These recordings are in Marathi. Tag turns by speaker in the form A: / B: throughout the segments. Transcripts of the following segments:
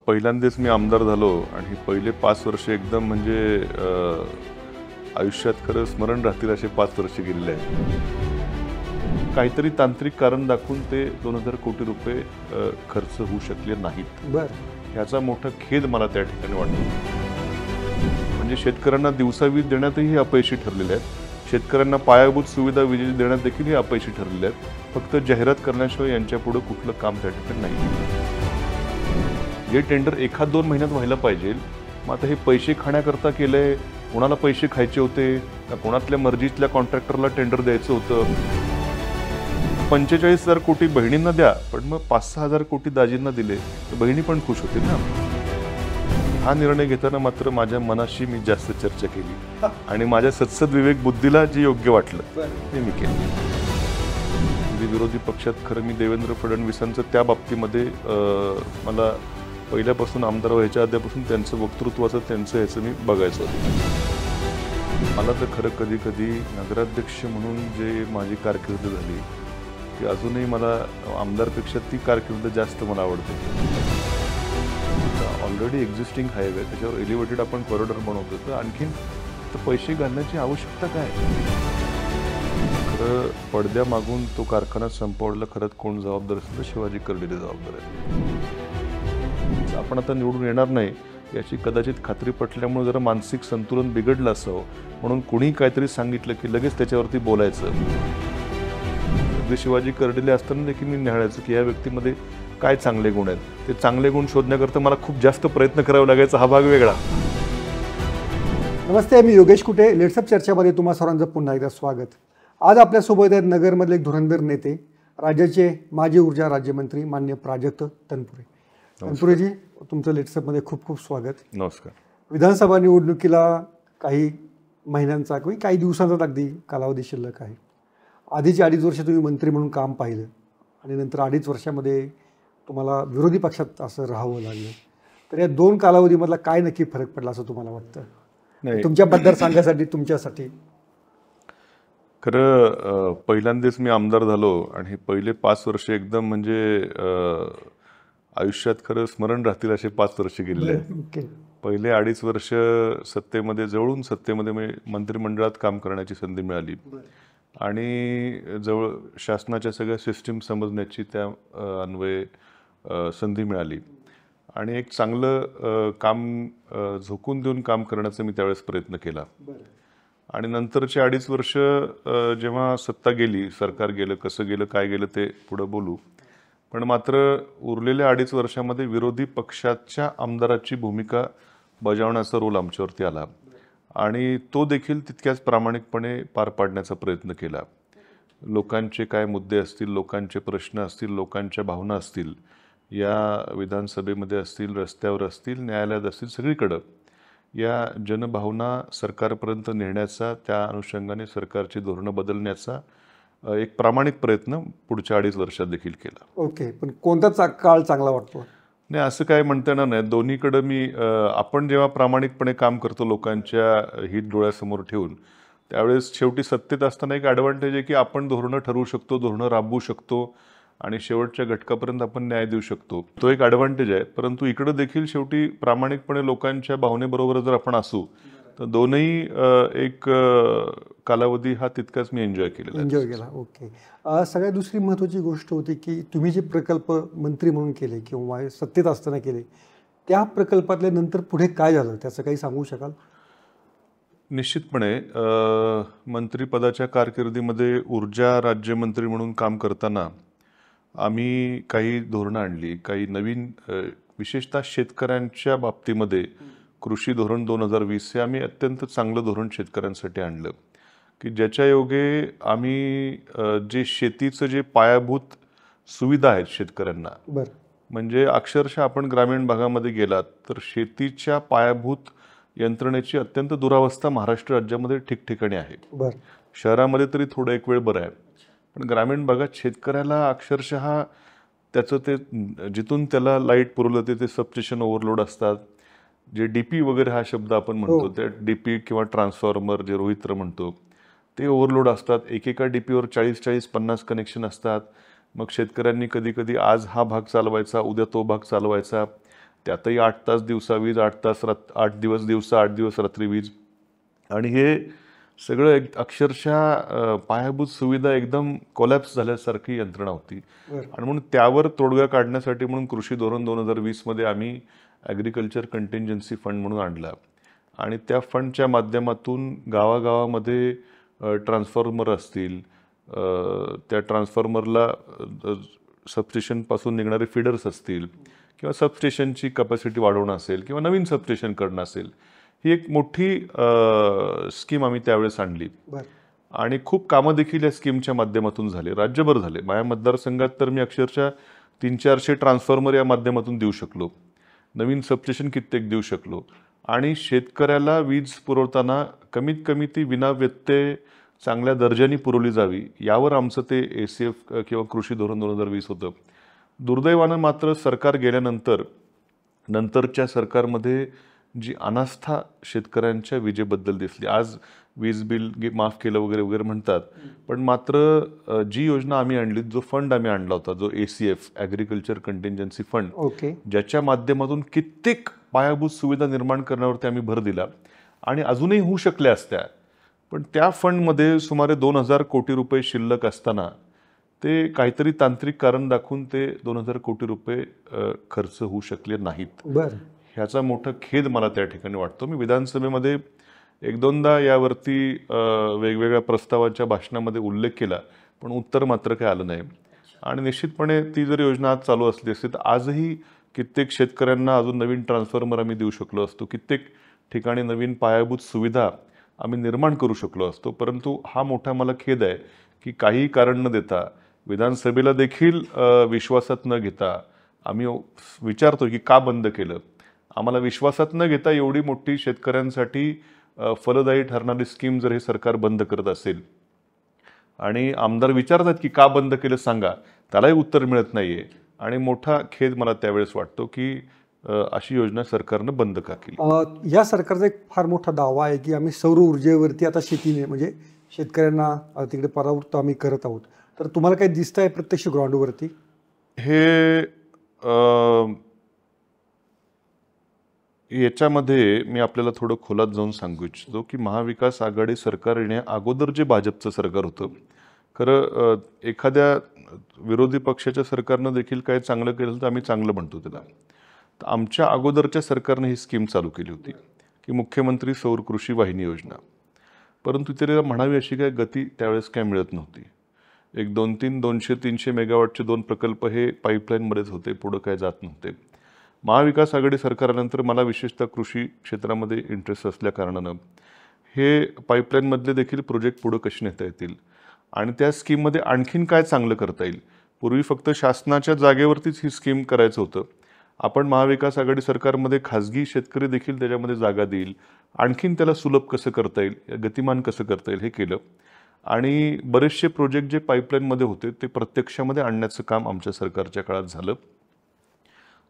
A: पहिल्यांदाच मी आमदार झालो आणि पहिले 5 वर्ष एकदम म्हणजे आयुष्यात खरं स्मरण राहतील असे 5 वर्ष गेलेले आहेत. काहीतरी तांत्रिक कारण दाखवून ते 2000 कोटी रुपये खर्च होऊ शकले नाहीत. ह्याचा मोठा खेद मला त्या ठिकाणी वाटतो. म्हणजे शेतकऱ्यांना दिवसावीज देण्यातही अपयशी ठरलेले आहेत. शेतकऱ्यांना पायाभूत सुविधा वीज देण्यात देखील हे अपयशी ठरलेले आहेत. फक्त जाहिरात करण्याशिवाय यांच्या पुढे कुठलं काम त्या ठिकाणी नाही. जे टेंडर 1-2 महिन्यात व्हायला पाहिजे, मग आता हे पैसे खाण्याकरता केलंय. कोणाला पैसे खायचे होते, कोणातल्या मर्जीतल्या कॉन्ट्रॅक्टरला टेंडर द्यायचं होतं. 45,000 कोटी बहिणींना द्या, पण मग 5-6 हजार कोटी दाजींना दिले तर बहिणी पण खुश होतील ना. हा निर्णय घेताना मात्र माझ्या मनाशी मी जास्त चर्चा केली आणि माझ्या सत्सद विवेक बुद्धीला जे योग्य वाटलं ते मी केलं. विरोधी पक्षात खरं मी देवेंद्र फडणवीसांचं त्या बाबतीमध्ये मला पहिल्यापासून आमदार व्हायच्या आधीपासून त्यांचं वक्तृत्वाचं त्यांचं ह्याचं मी बघायचं होतं. मला तर खरं कधी कधी नगराध्यक्ष म्हणून जे माझी कारकीर्द झाली ती अजूनही मला आमदारपेक्षा ती कारकीर्द जास्त मला आवडते. ऑलरेडी एक्झिस्टिंग हायवे त्याच्यावर एलिव्हेटेड आपण कॉरिडॉर बनवतो, तर आणखीन तर पैसे घालण्याची आवश्यकता काय. खरं पडद्यामागून तो कारखाना संपवण्याला खरंच कोण जबाबदार असेल तर शिवाजी कर्डिले जबाबदार आहेत. आपण आता निवडून येणार नाही याची कदाचित खात्री पटल्यामुळे जरा मानसिक संतुलन बिघडलं असावं म्हणून कुणी काहीतरी सांगितलं की लगेच त्याच्यावरती बोलायचं. शिवाजी कर्डिले असताना देखील मी निहाळायचं की या व्यक्तीमध्ये काय चांगले गुण आहेत. ते चांगले गुण शोधण्याकरता मला खूप जास्त प्रयत्न करावा लागायचा, हा भाग वेगळा.
B: नमस्ते, मी योगेश कुटे. लेट्सअप चर्चामध्ये तुम्हा सर्वांचं पुन्हा एकदा स्वागत. आज आपल्यासोबत आहेत नगरमधले एक धुरंधर नेते, राज्याचे माजी ऊर्जा राज्यमंत्री माननीय प्राजक्त तनपुरे. तनपुरेजी, तुमचं लेट्सअपमध्ये खूप खूप स्वागत.
A: नमस्कार.
B: विधानसभा निवडणुकीला काही महिन्यांचा किंवा काही दिवसांचा अगदी कालावधी शिल्लक आहे. आधीची 2.5 वर्ष तुम्ही मंत्री म्हणून काम पाहिलं आणि नंतर 2.5 वर्षामध्ये तुम्हाला विरोधी पक्षात असं राहावं लागलं. तर या 2 कालावधीमधला काय नक्की फरक पडला असं तुम्हाला वाटतं?
A: नाही,
B: तुमच्या मतदारसंघासाठी, तुमच्यासाठी.
A: खरं पहिल्यांदाच मी आमदार झालो आणि पहिले 5 वर्ष एकदम म्हणजे आयुष्यात खरं स्मरण राहतील असे 5 वर्ष गेलेले आहेत. पहिले 2.5 वर्ष सत्तेमध्ये जवळून सत्तेमध्ये मंत्रिमंडळात काम करण्याची संधी मिळाली आणि जवळ शासनाच्या सगळ्या सिस्टीम समजण्याची त्या अन्वये संधी मिळाली आणि एक चांगलं काम झोकून देऊन काम करण्याचा मी त्यावेळेस प्रयत्न केला. आणि नंतरचे 2.5 वर्ष जेव्हा सत्ता गेली, सरकार गेलं, कसं गेलं, काय गेलं ते पुढं बोलू. पण मात्र उरलेल्या 2.5 वर्षामध्ये विरोधी पक्षाच्या आमदाराची भूमिका बजावण्याचा रोल आमच्यावरती आला आणि तो देखील तितक्याच प्रामाणिकपणे पार पाडण्याचा प्रयत्न केला. लोकांचे काय मुद्दे असतील, लोकांचे प्रश्न असतील, लोकांच्या भावना असतील, या विधानसभेमध्ये असतील, रस्त्यावर असतील, न्यायालयात असतील, सगळीकडं या जनभावना सरकारपर्यंत नेण्याचा, त्या अनुषंगाने सरकारची धोरणं बदलण्याचा एक प्रामाणिक प्रयत्न पुढच्या 2.5 वर्षात देखील केला.
B: ओके, पण कोणता काळ चांगला वाटतो?
A: नाही, असं काय म्हणता येणार नाही. दोन्हीकडं मी आपण जेव्हा प्रामाणिकपणे काम करतो लोकांच्या हित डोळ्यासमोर ठेवून, त्यावेळेस शेवटी सत्तेत असताना एक ॲडव्हान्टेज आहे की आपण धोरणं ठरवू शकतो, धोरणं राबवू शकतो आणि शेवटच्या घटकापर्यंत आपण न्याय देऊ शकतो. तो एक ॲडव्हान्टेज आहे. परंतु इकडं देखील शेवटी प्रामाणिकपणे लोकांच्या भावनेबरोबर जर आपण असू तर दोनही एक कालावधी हा तितकाच मी एन्जॉय
B: केला. ओके. सगळ्यात दुसरी महत्त्वाची गोष्ट होती की तुम्ही जे प्रकल्प मंत्री म्हणून केले किंवा सत्तेत असताना केले, त्या प्रकल्पातल्या नंतर पुढे काय झालं त्याचं काही सांगू शकाल?
A: निश्चितपणे मंत्रिपदाच्या कारकिर्दीमध्ये ऊर्जा राज्यमंत्री म्हणून काम करताना आम्ही काही धोरणं आणली, काही नवीन विशेषतः शेतकऱ्यांच्या बाबतीमध्ये कृषी धोरण 2020 हे आम्ही अत्यंत चांगलं धोरण शेतकऱ्यांसाठी आणलं की ज्याच्या योगे आम्ही जे शेतीचं जे पायाभूत सुविधा आहेत शेतकऱ्यांना, म्हणजे अक्षरशः आपण ग्रामीण भागामध्ये गेलात तर शेतीच्या पायाभूत यंत्रणेची अत्यंत दुरावस्था महाराष्ट्र राज्यामध्ये ठिकठिकाणी आहे. शहरामध्ये तरी थोडं एक वेळ बरं आहे, पण ग्रामीण भागात शेतकऱ्याला अक्षरशः त्याचं ते जिथून त्याला लाईट पुरवलं ते सबस्टेशन ओव्हरलोड असतात. जे डीपी वगैरे हा शब्द आपण म्हणतो, त्या डीपी किंवा ट्रान्सफॉर्मर जे रोहित्र म्हणतो ते ओव्हरलोड असतात. एकेका डीपीवर 40-50 कनेक्शन असतात. मग शेतकऱ्यांनी कधी कधी आज हा भाग चालवायचा, उद्या तो भाग चालवायचा त्यातही 8 तास दिवसा वीज, 8 दिवस दिवसा, 8 दिवस रात्री वीज. आणि हे सगळं अक्षरशः पायाभूत सुविधा एकदम कोलॅप्स झाल्यासारखी यंत्रणा होती. आणि म्हणून त्यावर तोडगा काढण्यासाठी म्हणून कृषी धोरण 2020 मध्ये आम्ही ॲग्रिकल्चर कंटिंजन्सी फंड म्हणून आणला. आणि त्या फंडच्या माध्यमातून गावागावामध्ये ट्रान्सफॉर्मर असतील, त्या ट्रान्सफॉर्मरला सबस्टेशनपासून निघणारे फीडर्स असतील, किंवा सबस्टेशनची कॅपॅसिटी वाढवणं असेल, किंवा नवीन सबस्टेशन करणं असेल, ही एक मोठी स्कीम आम्ही त्यावेळेस आणली. आणि खूप कामं देखील या स्कीमच्या माध्यमातून झाले, राज्यभर झाले. माझ्या मतदारसंघात तर मी अक्षरशः 300-400 ट्रान्सफॉर्मर या माध्यमातून देऊ शकलो, नवीन सबस्टेशन कित्येक देऊ शकलो. आणि शेतकऱ्याला वीज पुरवताना कमीत कमी ती विनाव्यत्यय चांगल्या दर्जाने पुरवली जावी, यावर आमचं ते ACF किंवा कृषी धोरण 2020 होतं. दुर्दैवानं मात्र सरकार गेल्यानंतर नंतरच्या सरकारमध्ये जी अनास्था शेतकऱ्यांच्या विजेबद्दल दिसली. आज वीज बिल माफ केलं वगैरे वगैरे म्हणतात, पण मात्र जी योजना आम्ही आणली, जो फंड आम्ही आणला होता, जो ACF ॲग्रिकल्चर कंटिंजन्सी फंड, ज्याच्या माध्यमातून कित्येक पायाभूत सुविधा निर्माण करण्यावरती आम्ही भर दिला आणि अजूनही होऊ शकल्या असत्या, पण त्या फंडमध्ये सुमारे 2000 कोटी रुपये शिल्लक असताना ते काहीतरी तांत्रिक कारण दाखवून ते 2000 कोटी रुपये खर्च होऊ शकले नाहीत. ह्याचा मोठा खेद मला त्या ठिकाणी वाटतो. मी विधानसभेमध्ये 1-2दा यावरती वेगवेगळ्या प्रस्तावाच्या भाषणामध्ये उल्लेख केला, पण उत्तर मात्र काय आलं नाही. आणि निश्चितपणे ती जर योजना आज चालू असली असती तर आजही कित्येक शेतकऱ्यांना अजून नवीन ट्रान्सफॉर्मर आम्ही देऊ शकलो असतो, कित्येक ठिकाणी नवीन पायाभूत सुविधा आम्ही निर्माण करू शकलो असतो. परंतु हा मोठा मला खेद आहे की काही कारण न देता, विधानसभेला देखील विश्वासात न घेता, आम्ही विचारतो की का बंद केलं. आम्हाला विश्वासात न घेता एवढी मोठी शेतकऱ्यांसाठी फलदायी ठरणारी स्कीम जर हे सरकार बंद करत असेल, आणि आमदार विचारतात की का बंद केलं सांगा, त्यालाही उत्तर मिळत नाहीये. आणि मोठा खेद मला त्यावेळेस वाटतो की अशी योजना सरकारनं बंद का केली.
B: या सरकारचा एक फार मोठा दावा आहे की आम्ही सौर ऊर्जेवरती आता शेतीने म्हणजे शेतकऱ्यांना तिकडे परावृत्त आम्ही करत आहोत. तर तुम्हाला काही दिसत आहे प्रत्यक्ष ग्राउंडवरती?
A: हे याच्यामध्ये मी आपल्याला थोडं खोलात जाऊन सांगू इच्छितो की महाविकास आघाडी सरकार येण्या अगोदर जे भाजपचं सरकार होतं, खरं एखाद्या विरोधी पक्षाच्या सरकारनं देखील काय चांगलं केलं तर आम्ही चांगलं म्हणतो त्याला. तर आमच्या अगोदरच्या सरकारनं ही स्कीम चालू केली होती की मुख्यमंत्री सौर कृषी वाहिनी योजना. परंतु त्याला म्हणावी अशी काय गती त्यावेळेस काय मिळत नव्हती. एक 200-300 मेगावॉटचे 2 प्रकल्प हे पाईपलाईनमध्येच होते, पुढं काय जात नव्हते. महाविकास आघाडी सरकारनंतर मला विशेषतः कृषी क्षेत्रामध्ये इंटरेस्ट असल्या कारणानं हे पाईपलाईनमधले देखील प्रोजेक्ट पुढं कसे नेता येतील आणि त्या स्कीममध्ये आणखीन काय चांगलं करता येईल. पूर्वी फक्त शासनाच्या जागेवरतीच ही स्कीम करायचं होतं. आपण महाविकास आघाडी सरकारमध्ये खाजगी शेतकरी देखील त्याच्यामध्ये जागा देईल, आणखीन त्याला सुलभ कसं करता येईल, गतिमान कसं करता येईल हे केलं. आणि बरेचसे प्रोजेक्ट जे पाईपलाईनमध्ये होते ते प्रत्यक्षामध्ये आणण्याचं काम आमच्या सरकारच्या काळात झालं.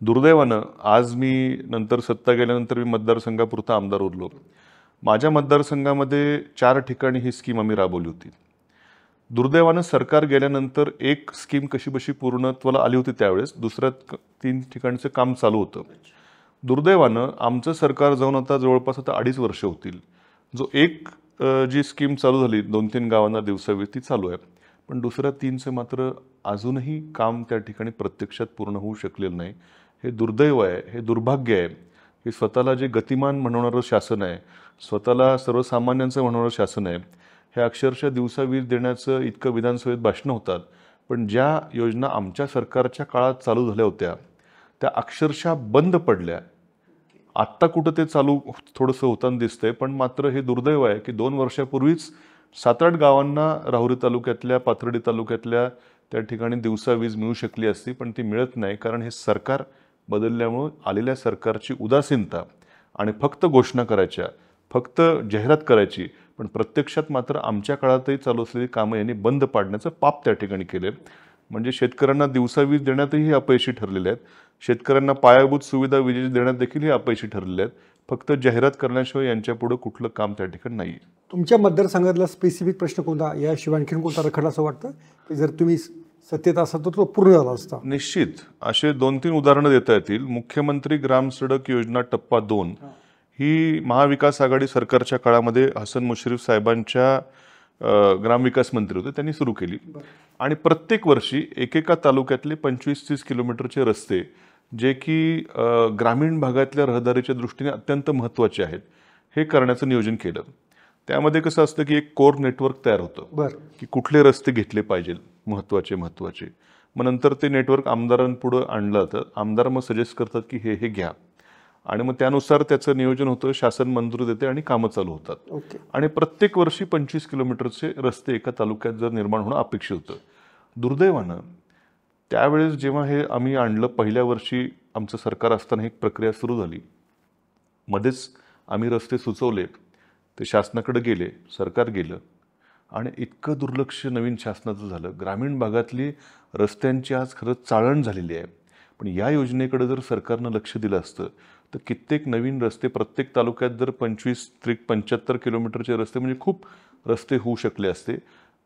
A: दुर्दैवानं आज मी नंतर सत्ता गेल्यानंतर मी मतदारसंघापुरता आमदार उरलो. माझ्या मतदारसंघामध्ये 4 ठिकाणी ही स्कीम आम्ही राबवली होती. दुर्दैवानं सरकार गेल्यानंतर एक स्कीम कशीबशी पूर्णत्वाला आली होती त्यावेळेस, दुसऱ्या 3 ठिकाणचं काम चालू होतं. दुर्दैवानं आमचं सरकार जाऊन आता जवळपास आता 2.5 वर्ष होतील. जो एक जी स्कीम चालू झाली 2-3 गावांना दिवसावीज ती चालू आहे, पण दुसऱ्या 3चं मात्र अजूनही काम त्या ठिकाणी प्रत्यक्षात पूर्ण होऊ शकलेलं नाही. हे दुर्दैव आहे, हे दुर्भाग्य आहे की स्वतःला जे गतिमान म्हणवणारं शासन आहे, स्वतःला सर्वसामान्यांचं म्हणवणारं शासन आहे, हे अक्षरशः दिवसावीज देण्याचं इतकं विधानसभेत भाषणं होतात, पण ज्या योजना आमच्या सरकारच्या काळात चालू झाल्या होत्या त्या अक्षरशः बंद पडल्या. आत्ता कुठं ते चालू थोडंसं होताना दिसतंय, पण मात्र हे दुर्दैव आहे की 2 वर्षापूर्वीच 7-8 गावांना राहुरी तालुक्यातल्या, पाथर्डी तालुक्यातल्या त्या ठिकाणी दिवसावीज मिळू शकली असती, पण ती मिळत नाही. कारण हे सरकार बदलल्यामुळं आलेल्या सरकारची उदासीनता आणि फक्त घोषणा करायच्या, फक्त जाहिरात करायची, पण प्रत्यक्षात मात्र आमच्या काळातही चालू असलेली कामं यांनी बंद पाडण्याचं पाप त्या ठिकाणी केले. म्हणजे शेतकऱ्यांना दिवसावीज देण्यातही हे अपयशी ठरलेले आहेत, शेतकऱ्यांना पायाभूत सुविधा विजेची देण्यात देखील हे अपयशी ठरलेले आहेत. फक्त जाहिरात करण्याशिवाय यांच्यापुढं कुठलं काम त्या ठिकाणी नाही आहे.
B: तुमच्या मतदारसंघातला स्पेसिफिक प्रश्न कोणता, याशिवाय आणखीन कोणता रखडला असं वाटतं की जर तुम्ही सत्तेत असता तर तो पूर्ण झाला असता.
A: निश्चित असे 2-3 उदाहरणं देता येतील. मुख्यमंत्री ग्राम सडक योजना टप्पा 2 ही महाविकास आघाडी सरकारच्या काळामध्ये हसन मुश्रीफ साहेबांच्या ग्रामविकास मंत्री होते त्यांनी सुरू केली आणि प्रत्येक वर्षी एकेका तालुक्यातले 25-30 किलोमीटरचे रस्ते जे की ग्रामीण भागातल्या रहदारीच्या दृष्टीने अत्यंत महत्त्वाचे आहेत हे करण्याचं नियोजन केलं. त्यामध्ये कसं असतं की एक कोर नेटवर्क तयार होतं की कुठले रस्ते घेतले पाहिजे महत्त्वाचे. मग नंतर ते नेटवर्क आमदारांपुढं आणलं जातं. आमदार मग सजेस्ट करतात की हे घ्या आणि मग त्यानुसार त्याचं नियोजन होतं, शासन मंजुरी देते आणि कामं चालू होतात. आणि प्रत्येक वर्षी 25 किलोमीटरचे रस्ते एका तालुक्यात जर निर्माण होणं अपेक्षित होतं. दुर्दैवानं त्यावेळेस जेव्हा हे आम्ही आणलं पहिल्या वर्षी आमचं सरकार असताना एक प्रक्रिया सुरू झाली. मध्येच आम्ही रस्ते सुचवले, ते शासनाकडे गेले, सरकार गेलं आणि इतकं दुर्लक्ष नवीन शासनाचं झालं. ग्रामीण भागातली रस्त्यांची आज खरंच चाळण झालेली आहे. पण या योजनेकडे जर सरकारनं लक्ष दिलं असतं तर कित्येक नवीन रस्ते प्रत्येक तालुक्यात जर 25-75 किलोमीटरचे रस्ते म्हणजे खूप रस्ते होऊ शकले असते.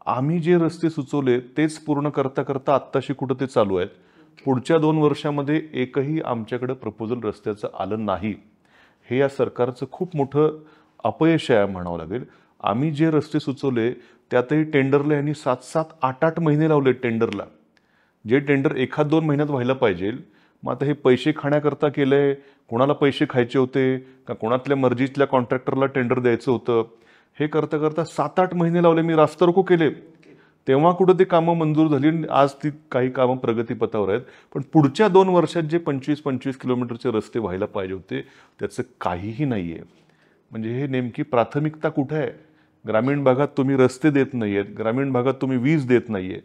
A: आम्ही जे रस्ते सुचवले तेच पूर्ण करता करता आत्ताशी कुठं ते चालू आहेत. पुढच्या 2 वर्षामध्ये एकही आमच्याकडे प्रपोजल रस्त्याचं आलं नाही. हे या सरकारचं खूप मोठं अपयश आहे म्हणावं लागेल. आम्ही जे रस्ते सुचवले त्यातही टेंडरला यांनी 7-7, 8-8 महिने लावले टेंडरला. जे टेंडर 1-2 महिन्यात व्हायला पाहिजे. मग आता हे पैसे खाण्याकरता केलंय, कोणाला पैसे खायचे होते का कोणातल्या मर्जीतल्या कॉन्ट्रॅक्टरला टेंडर द्यायचं होतं, हे करता करता 7-8 महिने लावले. मी रास्ता रोको केले तेव्हा कुठं ते कामं मंजूर झाली. आज ती काही कामं प्रगतीपथावर आहेत. पण पुढच्या 2 वर्षात जे 25-25 किलोमीटरचे रस्ते व्हायला पाहिजे होते त्याचं काहीही नाही आहे. म्हणजे हे नेमकी प्राथमिकता कुठे आहे? ग्रामीण भागात तुम्ही रस्ते देत नाही आहेत, ग्रामीण भागात तुम्ही वीज देत नाही आहे.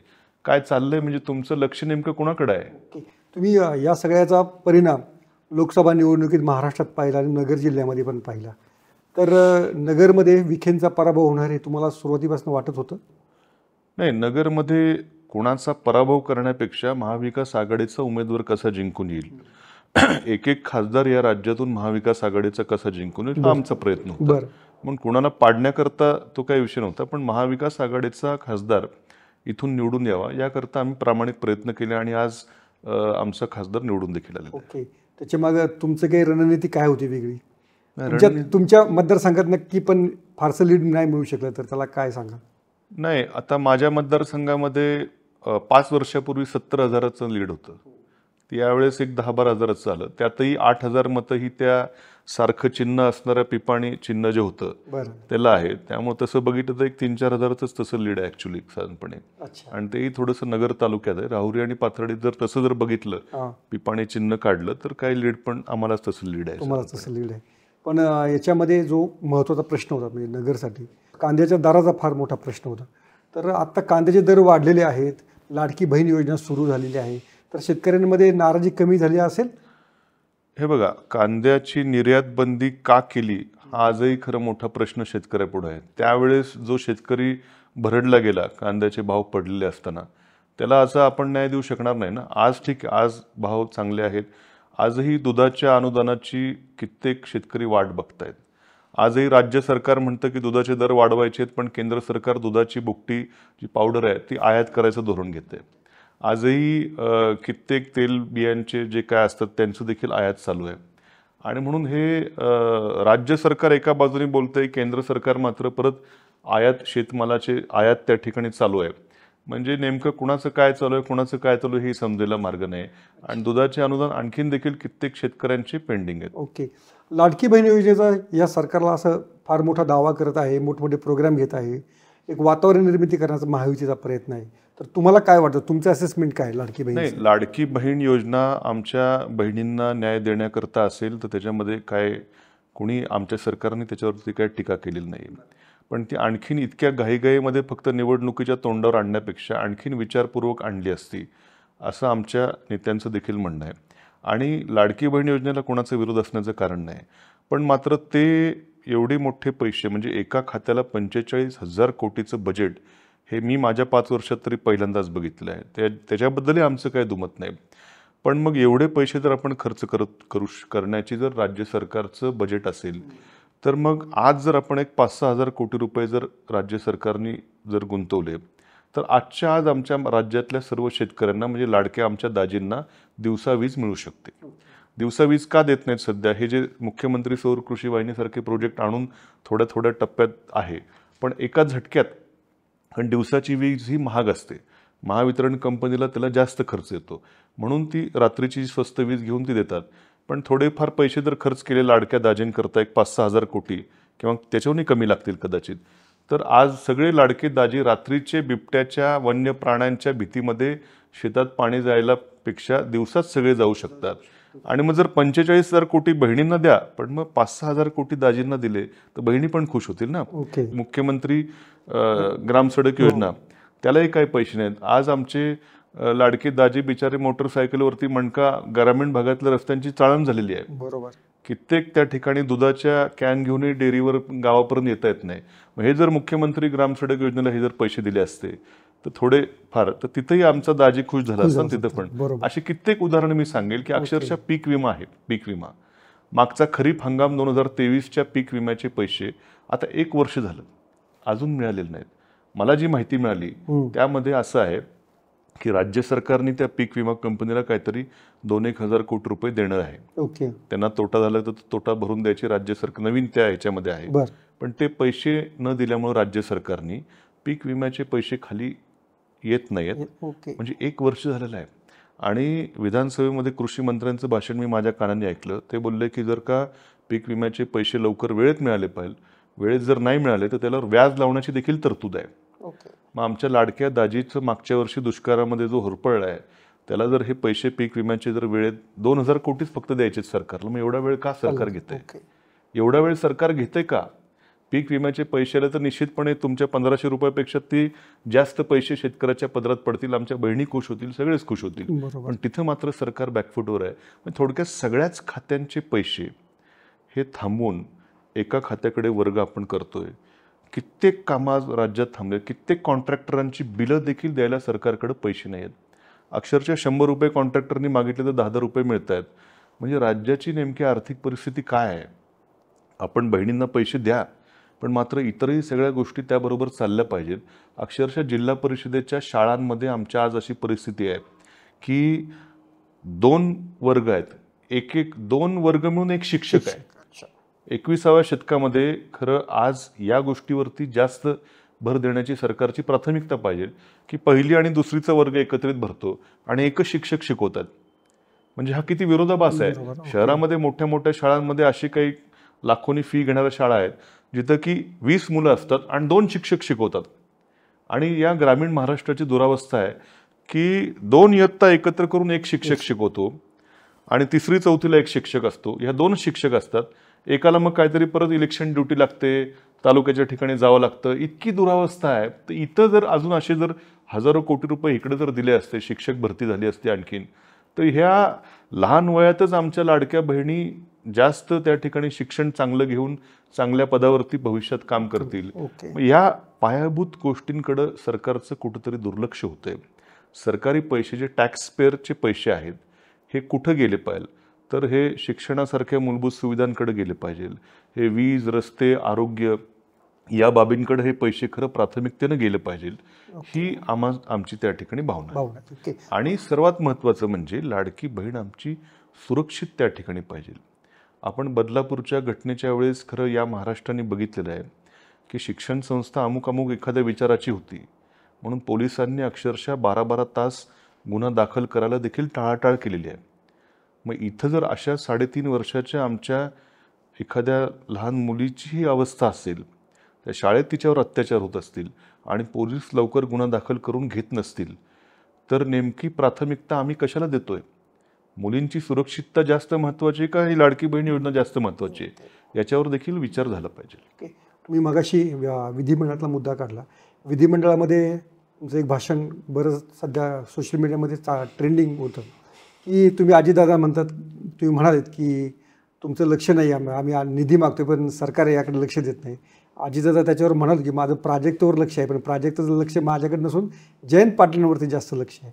A: काय चाललंय? म्हणजे तुमचं लक्ष नेमकं कोणाकडे आहे?
B: तुम्ही या सगळ्याचा परिणाम लोकसभा निवडणुकीत महाराष्ट्रात पाहिला आणि नगर जिल्ह्यामध्ये पण पाहिला. तर नगरमध्ये विखेंचा पराभव होणार हे तुम्हाला सुरुवातीपासून वाटत होतं?
A: नाही, नगरमध्ये कोणाचा पराभव करण्यापेक्षा महाविकास आघाडीचा उमेदवार कसा जिंकून येईल, एक खासदार या राज्यातून महाविकास आघाडीचा कसा जिंकून येईल हा आमचा प्रयत्न होता. म्हणून कोणाला पाडण्याकरता तो काही विषय नव्हता. पण महाविकास आघाडीचा खासदार इथून निवडून यावा याकरता आम्ही प्रामाणिक प्रयत्न केले आणि आज आमचा खासदार निवडून देखील आले.
B: ओके. त्याच्या मागे तुमचं काही रणनीती काय होती वेगळी? तुमच्या मतदारसंघात नक्की पण फारसं लीड नाही मिळू शकलं तर त्याला काय सांगा?
A: नाही, आता माझ्या मतदारसंघामध्ये 5 वर्षापूर्वी 70,000चं लीड होतं. यावेळेस एक 10-12 हजाराचं आलं. त्यातही 8,000 मतं ही त्या सारखं चिन्ह असणाऱ्या पिपाणी चिन्ह जे होतं त्याला आहे. त्यामुळे तसं बघितलं तर एक 3-4 हजाराचंच तसं लीड आहे ॲक्च्युली साधारणपणे. आणि तेही थोडंसं नगर तालुक्यात आहे. राहुरी आणि पाथर्डीत जर तसं जर बघितलं पिपाणी चिन्ह काढलं तर काही लीड पण आम्हालाच तसं लीड आहे.
B: तुम्हाला तसं लीड आहे. पण याच्यामध्ये जो महत्त्वाचा प्रश्न होता म्हणजे नगरसाठी कांद्याच्या दराचा फार मोठा प्रश्न होता. तर आत्ता कांद्याचे दर वाढलेले आहेत, लाडकी बहीण योजना सुरू झालेली आहे, तर शेतकऱ्यांमध्ये नाराजी कमी झाली असेल?
A: हे बघा, कांद्याची निर्यात बंदी का केली हा आजही खरं मोठा प्रश्न शेतकऱ्यापुढे आहे. त्यावेळेस जो शेतकरी भरडला गेला कांद्याचे भाव पडलेले असताना त्याला असं आपण न्याय देऊ शकणार नाही ना. आज ठीक आहे, आज भाव चांगले आहेत. आजही दुधाच्या अनुदानाची कित्येक शेतकरी वाट बघतायत. आजही राज्य सरकार म्हणतं की दुधाचे दर वाढवायचे आहेत, पण केंद्र सरकार दुधाची बुकटी जी पावडर आहे ती आयात करायचं धोरण घेते. आजही कित्येक तेल बियांचे जे काय असतात त्यांचं देखील आयात चालू आहे. आणि म्हणून हे राज्य सरकार एका बाजूने बोलतंय, केंद्र सरकार मात्र परत आयात शेतमालाचे आयात त्या ठिकाणी चालू आहे. म्हणजे नेमकं कुणाचं काय चालू आहे, कुणाचं काय चालू आहे हे समजायला मार्ग नाही. आणि दुधाचे अनुदान आणखीन देखील कित्येक शेतकऱ्यांचे पेंडिंग आहेत.
B: ओके. लाडकी बहीण योजनेचा या सरकारला असं फार मोठा दावा करत आहे, मोठमोठे प्रोग्राम घेत आहे, एक वातावरण निर्मिती करण्याचा महायुतीचा प्रयत्न आहे. तर तुम्हाला काय वाटतं, तुमचं असेसमेंट काय लाडकी बहीण?
A: नाही, लाडकी बहीण योजना आमच्या बहिणींना न्याय देण्याकरता असेल तर त्याच्यामध्ये काय कोणी आमच्या सरकारने त्याच्यावरती काय टीका केलेली नाही. पण ती आणखीन इतक्या घाईघाईमध्ये फक्त निवडणुकीच्या तोंडावर आणण्यापेक्षा आणखीन विचारपूर्वक आणली असती असं आमच्या नेत्यांचं देखील म्हणणं आहे. आणि लाडकी बहीण योजनेला कोणाचा विरोध असण्याचं कारण नाही. पण मात्र ते एवढे मोठे पैसे म्हणजे एका खात्याला 45,000 कोटीचं बजेट हे मी माझ्या 5 वर्षात तरी पहिल्यांदाच बघितलं आहे. त्याच्याबद्दलही आमचं काही दुमत नाही. पण मग एवढे पैसे जर आपण खर्च करण्याची जर राज्य सरकारचं बजेट असेल तर मग आज जर आपण एक 5-6 हजार कोटी रुपये जर राज्य सरकारने जर गुंतवले तर आजच्या आज आमच्या राज्यातल्या सर्व शेतकऱ्यांना म्हणजे लाडक्या आमच्या दाजींना दिवसा वीज मिळू शकते. दिवसा वीज का देत नाहीत सध्या? हे जे मुख्यमंत्री सौर कृषी वाहिनीसारखे प्रोजेक्ट आणून थोड्या थोड्या टप्प्यात आहे, पण एका झटक्यात, कारण दिवसाची वीज ही महाग असते, महावितरण कंपनीला त्याला जास्त खर्च येतो, म्हणून ती रात्रीची स्वस्त वीज घेऊन ती देतात. पण थोडेफार पैसे जर खर्च केले लाडक्या दाजींकरता, एक 5-6 हजार कोटी किंवा त्याच्याहूनही कमी लागतील कदाचित, तर आज सगळे लाडके दाजी रात्रीचे बिबट्याच्या, वन्य प्राण्यांच्या भीतीमध्ये शेतात पाणी जायला पेक्षा दिवसात सगळे जाऊ शकतात. आणि मग जर 45,000 कोटी बहिणींना द्या, पण मग 5-6 हजार कोटी दाजींना दिले तर बहिणी पण खुश होतील ना. मुख्यमंत्री ग्रामसडक योजना, त्यालाही काही पैसे नाहीत. आज आमचे लाडके दाजी बिचारे मोटरसायकलवरती मणका ग्रामीण भागातल्या रस्त्यांची चाळण झालेली आहे.
B: बरोबर.
A: कित्येक त्या ठिकाणी दुधाच्या कॅन घेऊनही डेअरीवर गावापर्यंत येता येत नाही. मग हे जर मुख्यमंत्री ग्रामसडक योजनेला हे जर पैसे दिले असते तर थोडे फार, तर तिथेही आमचा दाजी खुश झाला असता तिथं पण. अशी कित्येक उदाहरणं मी सांगेल की अक्षरशः पीक विमा आहे. पीक विमा मागचा खरीप हंगाम 2023च्या पीक विम्याचे पैसे आता 1 वर्ष झालं अजून मिळालेले नाहीत. मला जी माहिती मिळाली त्यामध्ये असं आहे की राज्य सरकारने त्या पीक विमा कंपनीला काहीतरी 2-1 हजार कोटी रुपये देणं आहे. त्यांना तोटा झाला तर तोटा भरून द्यायची राज्य सरकार नवीन त्या ह्याच्यामध्ये आहे. पण ते पैसे न दिल्यामुळे राज्य सरकारने पीक विम्याचे पैसे खाली येत नाहीत. म्हणजे 1 वर्ष झालेलं आहे. आणि विधानसभेमध्ये कृषी मंत्र्यांचं भाषण मी माझ्या कानाने ऐकलं. ते बोलले की जर का पीक विम्याचे पैसे लवकर वेळेत मिळाले पाहिजे, वेळेत जर नाही मिळाले तर त्याला व्याज लावण्याची देखील तरतूद आहे. मग आमच्या लाडक्या दाजीचं मागच्या वर्षी दुष्काळामध्ये जो होरपळला आहे त्याला जर हे पैसे पीक विम्याचे जर वेळेत 2,000 कोटीच फक्त द्यायचे सरकारला, मग एवढा वेळ का सरकार घेतंय? एवढा वेळ सरकार घेतंय का? पीक विम्याचे पैसे आले तर निश्चितपणे तुमच्या 1,500 रुपयापेक्षा ती जास्त पैसे शेतकऱ्याच्या पदरात पडतील, आमच्या बहिणी खुश होतील, सगळेच खुश होतील. पण तिथं मात्र सरकार बॅकफुटवर आहे. थोडक्यात सगळ्याच खात्यांचे पैसे हे थांबवून एका खात्याकडे वर्ग आपण करतोय. कित्येक कामा राज्यात थांबले, कित्येक कॉन्ट्रॅक्टरांची बिलं देखील द्यायला सरकारकडे पैसे नाही आहेत. अक्षरशः 100 रुपये कॉन्ट्रॅक्टरनी मागितले तर 10 रुपये मिळत आहेत. म्हणजे राज्याची नेमकी आर्थिक परिस्थिती काय आहे? आपण बहिणींना पैसे द्या, पण मात्र इतरही सगळ्या गोष्टी त्याबरोबर चालल्या पाहिजेत. अक्षरशः जिल्हा परिषदेच्या शाळांमध्ये आमच्या आज अशी परिस्थिती आहे की 2 वर्ग आहेत, 2 वर्ग मिळून 1 शिक्षक आहे. 21व्या शतकामध्ये खरं आज या गोष्टीवरती जास्त भर देण्याची सरकारची प्राथमिकता पाहिजे की पहिली आणि दुसरीचा वर्ग एकत्रित भरतो आणि एकच शिक्षक शिकवतात. म्हणजे हा किती विरोधाभास आहे. शहरामध्ये मोठ्या मोठ्या शाळांमध्ये अशी काही लाखोनी फी घेणाऱ्या शाळा आहेत जिथं की 20 मुलं असतात आणि 2 शिक्षक शिकवतात. आणि या ग्रामीण महाराष्ट्राची दुरावस्था आहे की 2 इयत्ता एकत्र करून 1 शिक्षक शिकवतो आणि 3री-4थीला 1 शिक्षक असतो. ह्या 2 शिक्षक असतात. एकाला मग काहीतरी परत इलेक्शन ड्युटी लागते, तालुक्याच्या ठिकाणी जावं लागतं. इतकी दुरावस्था आहे. तर इथं जर अजून असे जर हजारो कोटी रुपये इकडे जर दिले असते, शिक्षक भरती झाली असती आणखीन, तर ह्या लहान वयातच आमच्या लाडक्या बहिणी जास्त त्या ठिकाणी शिक्षण चांगलं घेऊन चांगल्या पदावरती भविष्यात काम करतील. या पायाभूत गोष्टींकडे सरकारचं कुठंतरी दुर्लक्ष होतंय. सरकारी पैसे जे टॅक्स पेअरचे पैसे आहेत हे कुठं गेले पाहिजे? तर हे शिक्षणासारख्या मूलभूत सुविधांकडे गेले पाहिजे. हे वीज, रस्ते, आरोग्य या बाबींकडे हे पैसे खरं प्राथमिकतेने गेले पाहिजे. ही आमची त्या ठिकाणी भावना आहे. आणि सर्वात महत्त्वाचं म्हणजे लाडकी बहीण आमची सुरक्षित त्या ठिकाणी पाहिजे. आपण बदलापूरच्या घटनेच्या वेळेस खरं या महाराष्ट्राने बघितलेलं आहे की शिक्षण संस्था अमुक एखाद्या विचाराची होती म्हणून पोलिसांनी अक्षरशः 12-12 तास गुन्हा दाखल करायला देखील टाळाटाळ केलेली आहे. मग इथं जर अशा 3.5 वर्षाच्या आमच्या एखाद्या लहान मुलीची ही अवस्था असेल, त्या शाळेत तिच्यावर अत्याचार होत असतील आणि पोलीस लवकर गुन्हा दाखल करून घेत नसतील, तर नेमकी प्राथमिकता आम्ही कशाला देतोय? मुलींची सुरक्षितता जास्त महत्त्वाची का ही लाडकी बहीण योजना जास्त महत्त्वाची आहे? याच्यावर देखील विचार झाला पाहिजे.
B: तुम्ही मगाशी विधिमंडळातला मुद्दा काढला. विधिमंडळामध्ये तुमचं एक भाषण बरंच सध्या सोशल मीडियामध्ये ट्रेंडिंग होतं की तुम्ही अजितदादा म्हणतात, तुम्ही म्हणालेत की तुमचं लक्ष नाही, आम्ही निधी मागतोय पण सरकार याकडे लक्ष देत नाही. अजितदादा त्याच्यावर म्हणाल की माझं प्राजक्तावर लक्ष आहे, पण प्राजक्ताचं लक्ष माझ्याकडे नसून जयंत पाटलांवरती जास्त लक्ष आहे.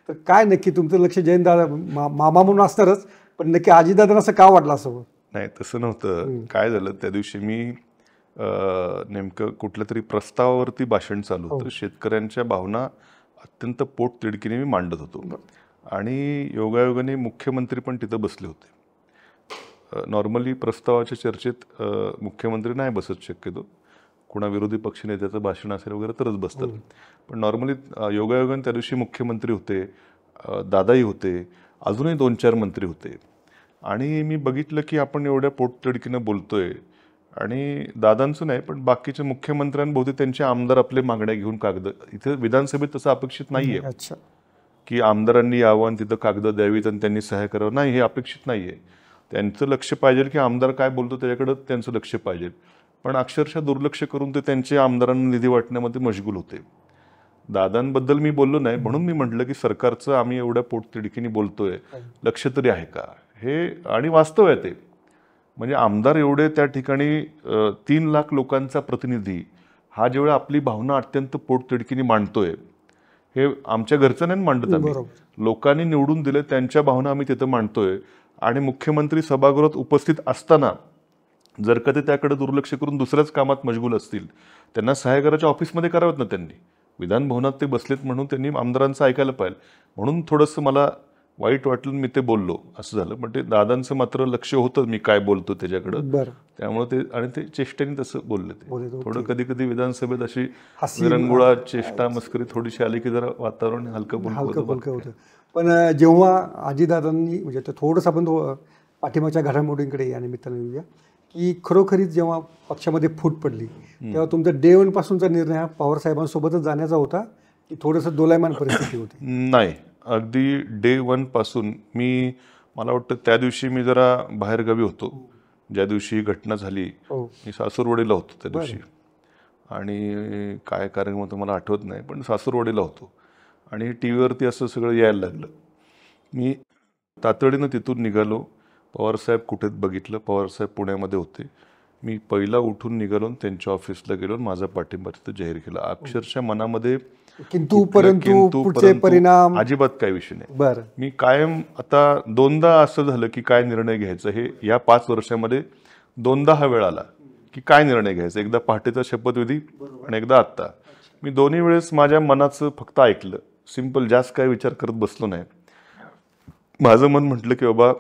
B: तर काय नक्की तुमचं लक्ष जयंतदादा मामा म्हणून असणारच, पण नक्की अजितदादांना असं का वाटलं असावं?
A: नाही, तसं नव्हतं. काय झालं त्या दिवशी मी नेमकं कुठल्या तरी प्रस्तावावरती भाषण चालू होतं. शेतकऱ्यांच्या भावना अत्यंत पोट तिडकीने मी मांडत होतो आणि योगायोगाने मुख्यमंत्री पण तिथं बसले होते. नॉर्मली प्रस्तावाच्या चर्चेत मुख्यमंत्री नाही बसत शक्यतो, कुणा विरोधी पक्ष नेत्याचं भाषण असेल वगैरे तरच बसतात. पण नॉर्मली योगायोगाने त्या दिवशी मुख्यमंत्री होते, दादाही होते, अजूनही 2-4 मंत्री होते आणि मी बघितलं की आपण एवढ्या पोटतिडकीनं बोलतोय आणि दादांचं नाही पण बाकीच्या मुख्यमंत्र्यांभोवती त्यांचे आमदार आपले मागण्या घेऊन कागद, इथे विधानसभेत तसं अपेक्षित नाहीये की आमदारांनी यावं आणि तिथं कागद द्यावीत आणि त्यांनी सहाय्य करावं. नाही, हे अपेक्षित नाहीये. त्यांचं लक्ष पाहिजे की आमदार काय बोलतो त्याच्याकडे त्यांचं लक्ष पाहिजे. पण अक्षरशः दुर्लक्ष करून ते त्यांचे आमदारांना निधी वाटण्यामध्ये मशगूल होते. दादांबद्दल मी बोललो नाही म्हणून मी म्हटलं की सरकारचं आम्ही एवढ्या पोटतिडकीने बोलतोय, लक्ष तरी आहे का हे. आणि वास्तव आहे ते. म्हणजे आमदार एवढे त्या ठिकाणी 3 लाख लोकांचा प्रतिनिधी हा जेवढा आपली भावना अत्यंत पोटतिडकीने मांडतोय, हे आमच्या घरचं नाही मांडत आम्ही, लोकांनी निवडून दिले त्यांच्या भावना आम्ही तिथं मांडतोय. आणि मुख्यमंत्री सभागृहात उपस्थित असताना जर का ते त्याकडे दुर्लक्ष करून दुसऱ्याच कामात मशगूल असतील, त्यांना सहाय्यकाराच्या ऑफिसमध्ये करावेत ना त्यांनी. विधान भवनात ते बसलेत म्हणून त्यांनी आमदारांचं ऐकायला पाहिजे. म्हणून थोडंसं मला वाईट वाटलं, मी ते बोललो, असं झालं. पण ते दादांचं मात्र लक्ष होतं मी काय बोलतो त्याच्याकडं, त्यामुळे ते आणि ते चेष्टेने तसं बोलले. ते थोडं कधी कधी विधानसभेत अशी विरंगुळा चेष्टा मस्करी थोडीशी आली की जरा वातावरण हलकं
B: होतं. पण जेव्हा आजीदादांनी म्हणजे ते थोडंसं आपण पाठिंबाच्या घडामोडींकडे या निमित्ताने येऊया की खरोखरीच जेव्हा पक्षामध्ये फूट पडली तेव्हा तुमचा डे 1 पासूनचा निर्णय हा पवार साहेबांसोबतच जाण्याचा होता की थोडंसं दोलायमान परिस्थिती होती?
A: नाही, अगदी डे 1 पासून मला वाटतं त्या दिवशी मी जरा बाहेरगावी होतो. ज्या दिवशी ही घटना झाली मी सासूरवाडीला होतो त्या दिवशी. आणि काय कारण होतं मला आठवत नाही, पण सासूरवाडीला होतो आणि टी व्हीवरती असं सगळं यायला लागलं. मी तातडीनं तिथून निघालो. पवारसाहेब कुठेच बघितलं, पवारसाहेब पुण्यामध्ये होते. मी पहिला उठून निघालो, त्यांच्या ऑफिसला गेलो, माझा पाठिंबा तिथं जाहीर केला. अक्षरशः मनामध्ये
B: किंतु परंतु पुढचे परिणाम
A: अजिबात काही विषय नाही. मी कायम आता 2दा असं झालं की काय निर्णय घ्यायचं, हे या 5 वर्षामध्ये 2दा हा वेळ आला की काय निर्णय घ्यायचा. एकदा पहाटेचा शपथविधी आणि एकदा आत्ता. मी दोन्ही वेळेस माझ्या मनाचं फक्त ऐकलं, सिंपल, जास्त काय विचार करत बसलो नाही. माझं मन म्हटलं की बाबा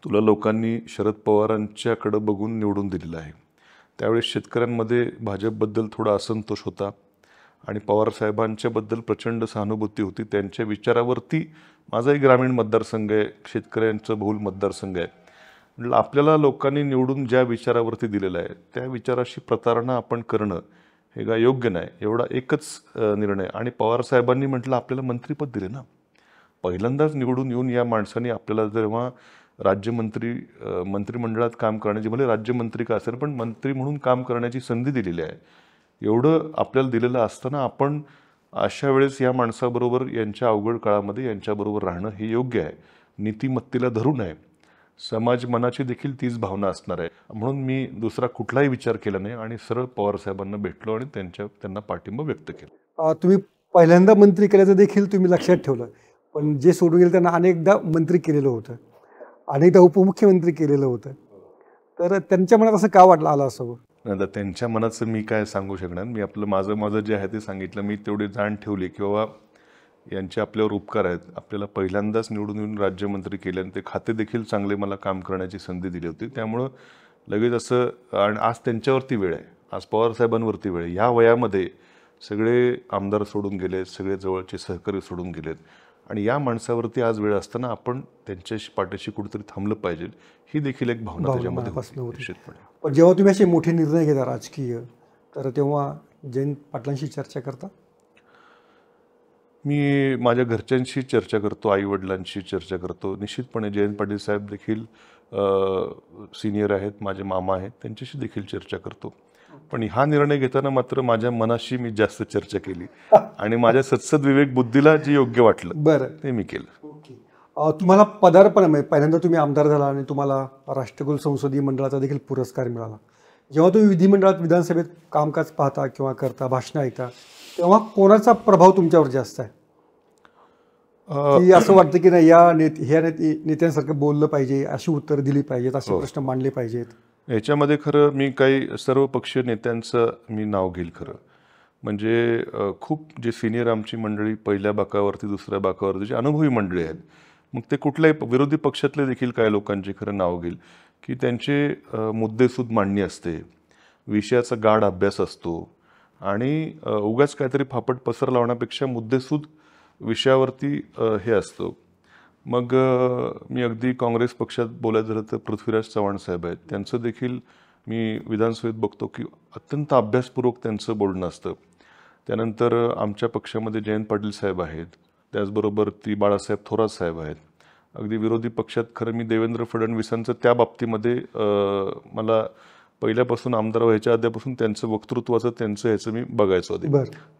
A: तुला लोकांनी शरद पवारांच्याकडे बघून निवडून दिलेलं आहे. त्यावेळेस शेतकऱ्यांमध्ये भाजपबद्दल थोडा असंतोष होता आणि पवारसाहेबांच्याबद्दल प्रचंड सहानुभूती होती. त्यांच्या विचारावरती माझाही ग्रामीण मतदारसंघ आहे, शेतकऱ्यांचं बहुल मतदारसंघ आहे. म्हटलं आपल्याला लोकांनी निवडून ज्या विचारावरती दिलेलं आहे त्या विचाराशी प्रतारणा आपण करणं हे काय योग्य नाही. एवढा एकच निर्णय. आणि पवारसाहेबांनी म्हटलं आपल्याला मंत्रिपद दिले ना, पहिल्यांदाच निवडून येऊन या माणसाने आपल्याला जेव्हा मंत्रिमंडळात काम करण्याची, भले राज्यमंत्री का असेल पण मंत्री म्हणून काम करण्याची संधी दिलेली आहे. एवढं आपल्याला दिलेलं असताना आपण अशा वेळेस या माणसाबरोबर यांच्या अवघड काळामध्ये यांच्याबरोबर राहणं हे योग्य आहे. नीतिमत्तेला धरून आहे. समाज मनाची देखील तीच भावना असणार आहे. म्हणून मी दुसरा कुठलाही विचार केला नाही आणि सरळ पवारसाहेबांना भेटलो आणि त्यांना पाठिंबा व्यक्त केला.
B: तुम्ही पहिल्यांदा मंत्री केल्याचं देखील तुम्ही लक्षात ठेवलं, पण जे सोडून गेले त्यांना अनेकदा मंत्री केलेलं होतं, अनेकदा उपमुख्यमंत्री केलेलं होतं. तर त्यांच्या मनात असं का आलं असावं?
A: आता त्यांच्या मनाचं मी काय सांगू शकणार. मी आपलं माझं जे आहे ते सांगितलं. मी तेवढी जाण ठेवली की बाबा यांचे आपल्यावर उपकार आहेत. आपल्याला पहिल्यांदाच निवडून येऊन राज्यमंत्री केले आणि ते खाते देखील चांगले मला काम करण्याची संधी दिली होती. त्यामुळं लगेच असं, आणि आज त्यांच्यावरती वेळ आहे, आज पवारसाहेबांवरती वेळ आहे. ह्या वयामध्ये सगळे आमदार सोडून गेलेत, सगळे जवळचे सहकारी सोडून गेलेत आणि या माणसावरती आज वेळ असताना आपण त्यांच्याशी पाठीशी कुठेतरी थांबलं पाहिजे, ही देखील एक भावना त्याच्यामध्ये निश्चितपणे.
B: पण जेव्हा तुम्ही असे मोठे निर्णय घेता राजकीय, तर तेव्हा जयंत पाटलांशी चर्चा करता?
A: मी माझ्या घरच्यांशी चर्चा करतो, आईवडिलांशी चर्चा करतो. निश्चितपणे जयंत पाटील साहेब देखील सिनियर आहेत, माझे मामा आहेत, त्यांच्याशी देखील चर्चा करतो. पण हा निर्णय घेताना मात्र माझ्या मनाशी मी जास्त चर्चा केली आणि माझ्या सत्सद विवेक बुद्धीला जे योग्य वाटलं ते मी केलं.
B: तुम्हाला पदार्पण, पहिल्यांदा तुम्ही आमदार झाला आणि तुम्हाला राष्ट्रकुल संसदीय मंडळाचा देखील पुरस्कार मिळाला. जेव्हा तुम्ही विधिमंडळात विधानसभेत कामकाज पाहता किंवा करता, भाषणं ऐकता, तेव्हा कोणाचा प्रभाव तुमच्यावर जास्त आहे? की असं वाटतं की नाही ह्या नेत्यांसारखं बोललं पाहिजे, अशी उत्तरं दिली पाहिजेत, असे प्रश्न मांडले पाहिजेत?
A: ह्याच्यामध्ये खरं मी काही सर्व पक्षीय नेत्यांचं मी नाव घेईल खरं. म्हणजे खूप जे सिनियर आमची मंडळी पहिल्या बाकावरती दुसऱ्या बाकावरती जे अनुभवी मंडळी आहेत, मग ते कुठल्याही विरोधी पक्षातले देखील काही लोकांची खरं नाव घेईल की त्यांचे मुद्देसूद मांडणी असते, विषयाचा गाढ अभ्यास असतो आणि उगाच काहीतरी फापट पसर लावण्यापेक्षा मुद्देसूद विषयावरती हे असतो. मग मी अगदी काँग्रेस पक्षात बोलायचं झालं तर पृथ्वीराज चव्हाण साहेब आहेत, त्यांचं देखील मी विधानसभेत बघतो की अत्यंत अभ्यासपूर्वक त्यांचं बोलणं असतं. त्यानंतर आमच्या पक्षामध्ये जयंत पाटील साहेब आहेत, त्याचबरोबर ती बाळासाहेब थोरात साहेब आहेत. अगदी विरोधी पक्षात खरं मी देवेंद्र फडणवीसांचं त्या बाबतीमध्ये मला पहिल्यापासून आमदार व्हायच्या आधीपासून त्यांचं वक्तृत्वाचं त्यांचं ह्याचं मी बघायचो आधी.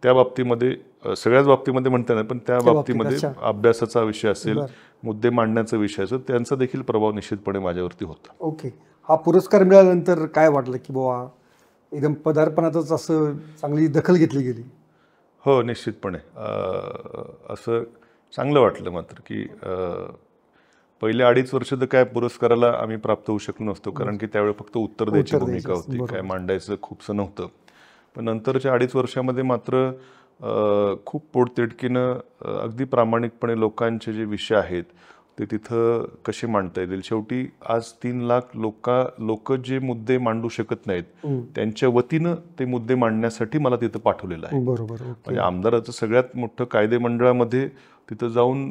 A: त्या बाबतीमध्ये सगळ्याच बाबतीमध्ये म्हणता नाही, पण त्या बाबतीमध्ये अभ्यासाचा विषय असेल, मुद्दे मांडण्याचा विषय असेल, त्यांचा देखील प्रभाव निश्चितपणे माझ्यावरती होता.
B: ओके. हा पुरस्कार मिळाल्यानंतर काय वाटलं की बाबा एकदम पदार्पणातच असं चांगली दखल घेतली गेली?
A: हो, निश्चितपणे असं चांगलं वाटलं मात्र की पहिले 2.5 वर्ष तर काय पुरस्काराला आम्ही प्राप्त होऊ शकलो नसतो, कारण की त्यावेळी फक्त उत्तर द्यायची भूमिका होती, काय मांडायचं खूपसं नव्हतं. पण नंतरच्या 2.5 वर्षामध्ये मात्र खूप पोटतिडकीनं अगदी प्रामाणिकपणे लोकांचे जे विषय आहेत ते तिथं कसे मांडता येतील. शेवटी आज 3 लाख लोक जे मुद्दे मांडू शकत नाहीत त्यांच्या वतीनं ते मुद्दे मांडण्यासाठी मला तिथं पाठवलेलं आहे.
B: बरोबर.
A: म्हणजे आमदाराचं सगळ्यात मोठं कायदे मंडळामध्ये तिथं जाऊन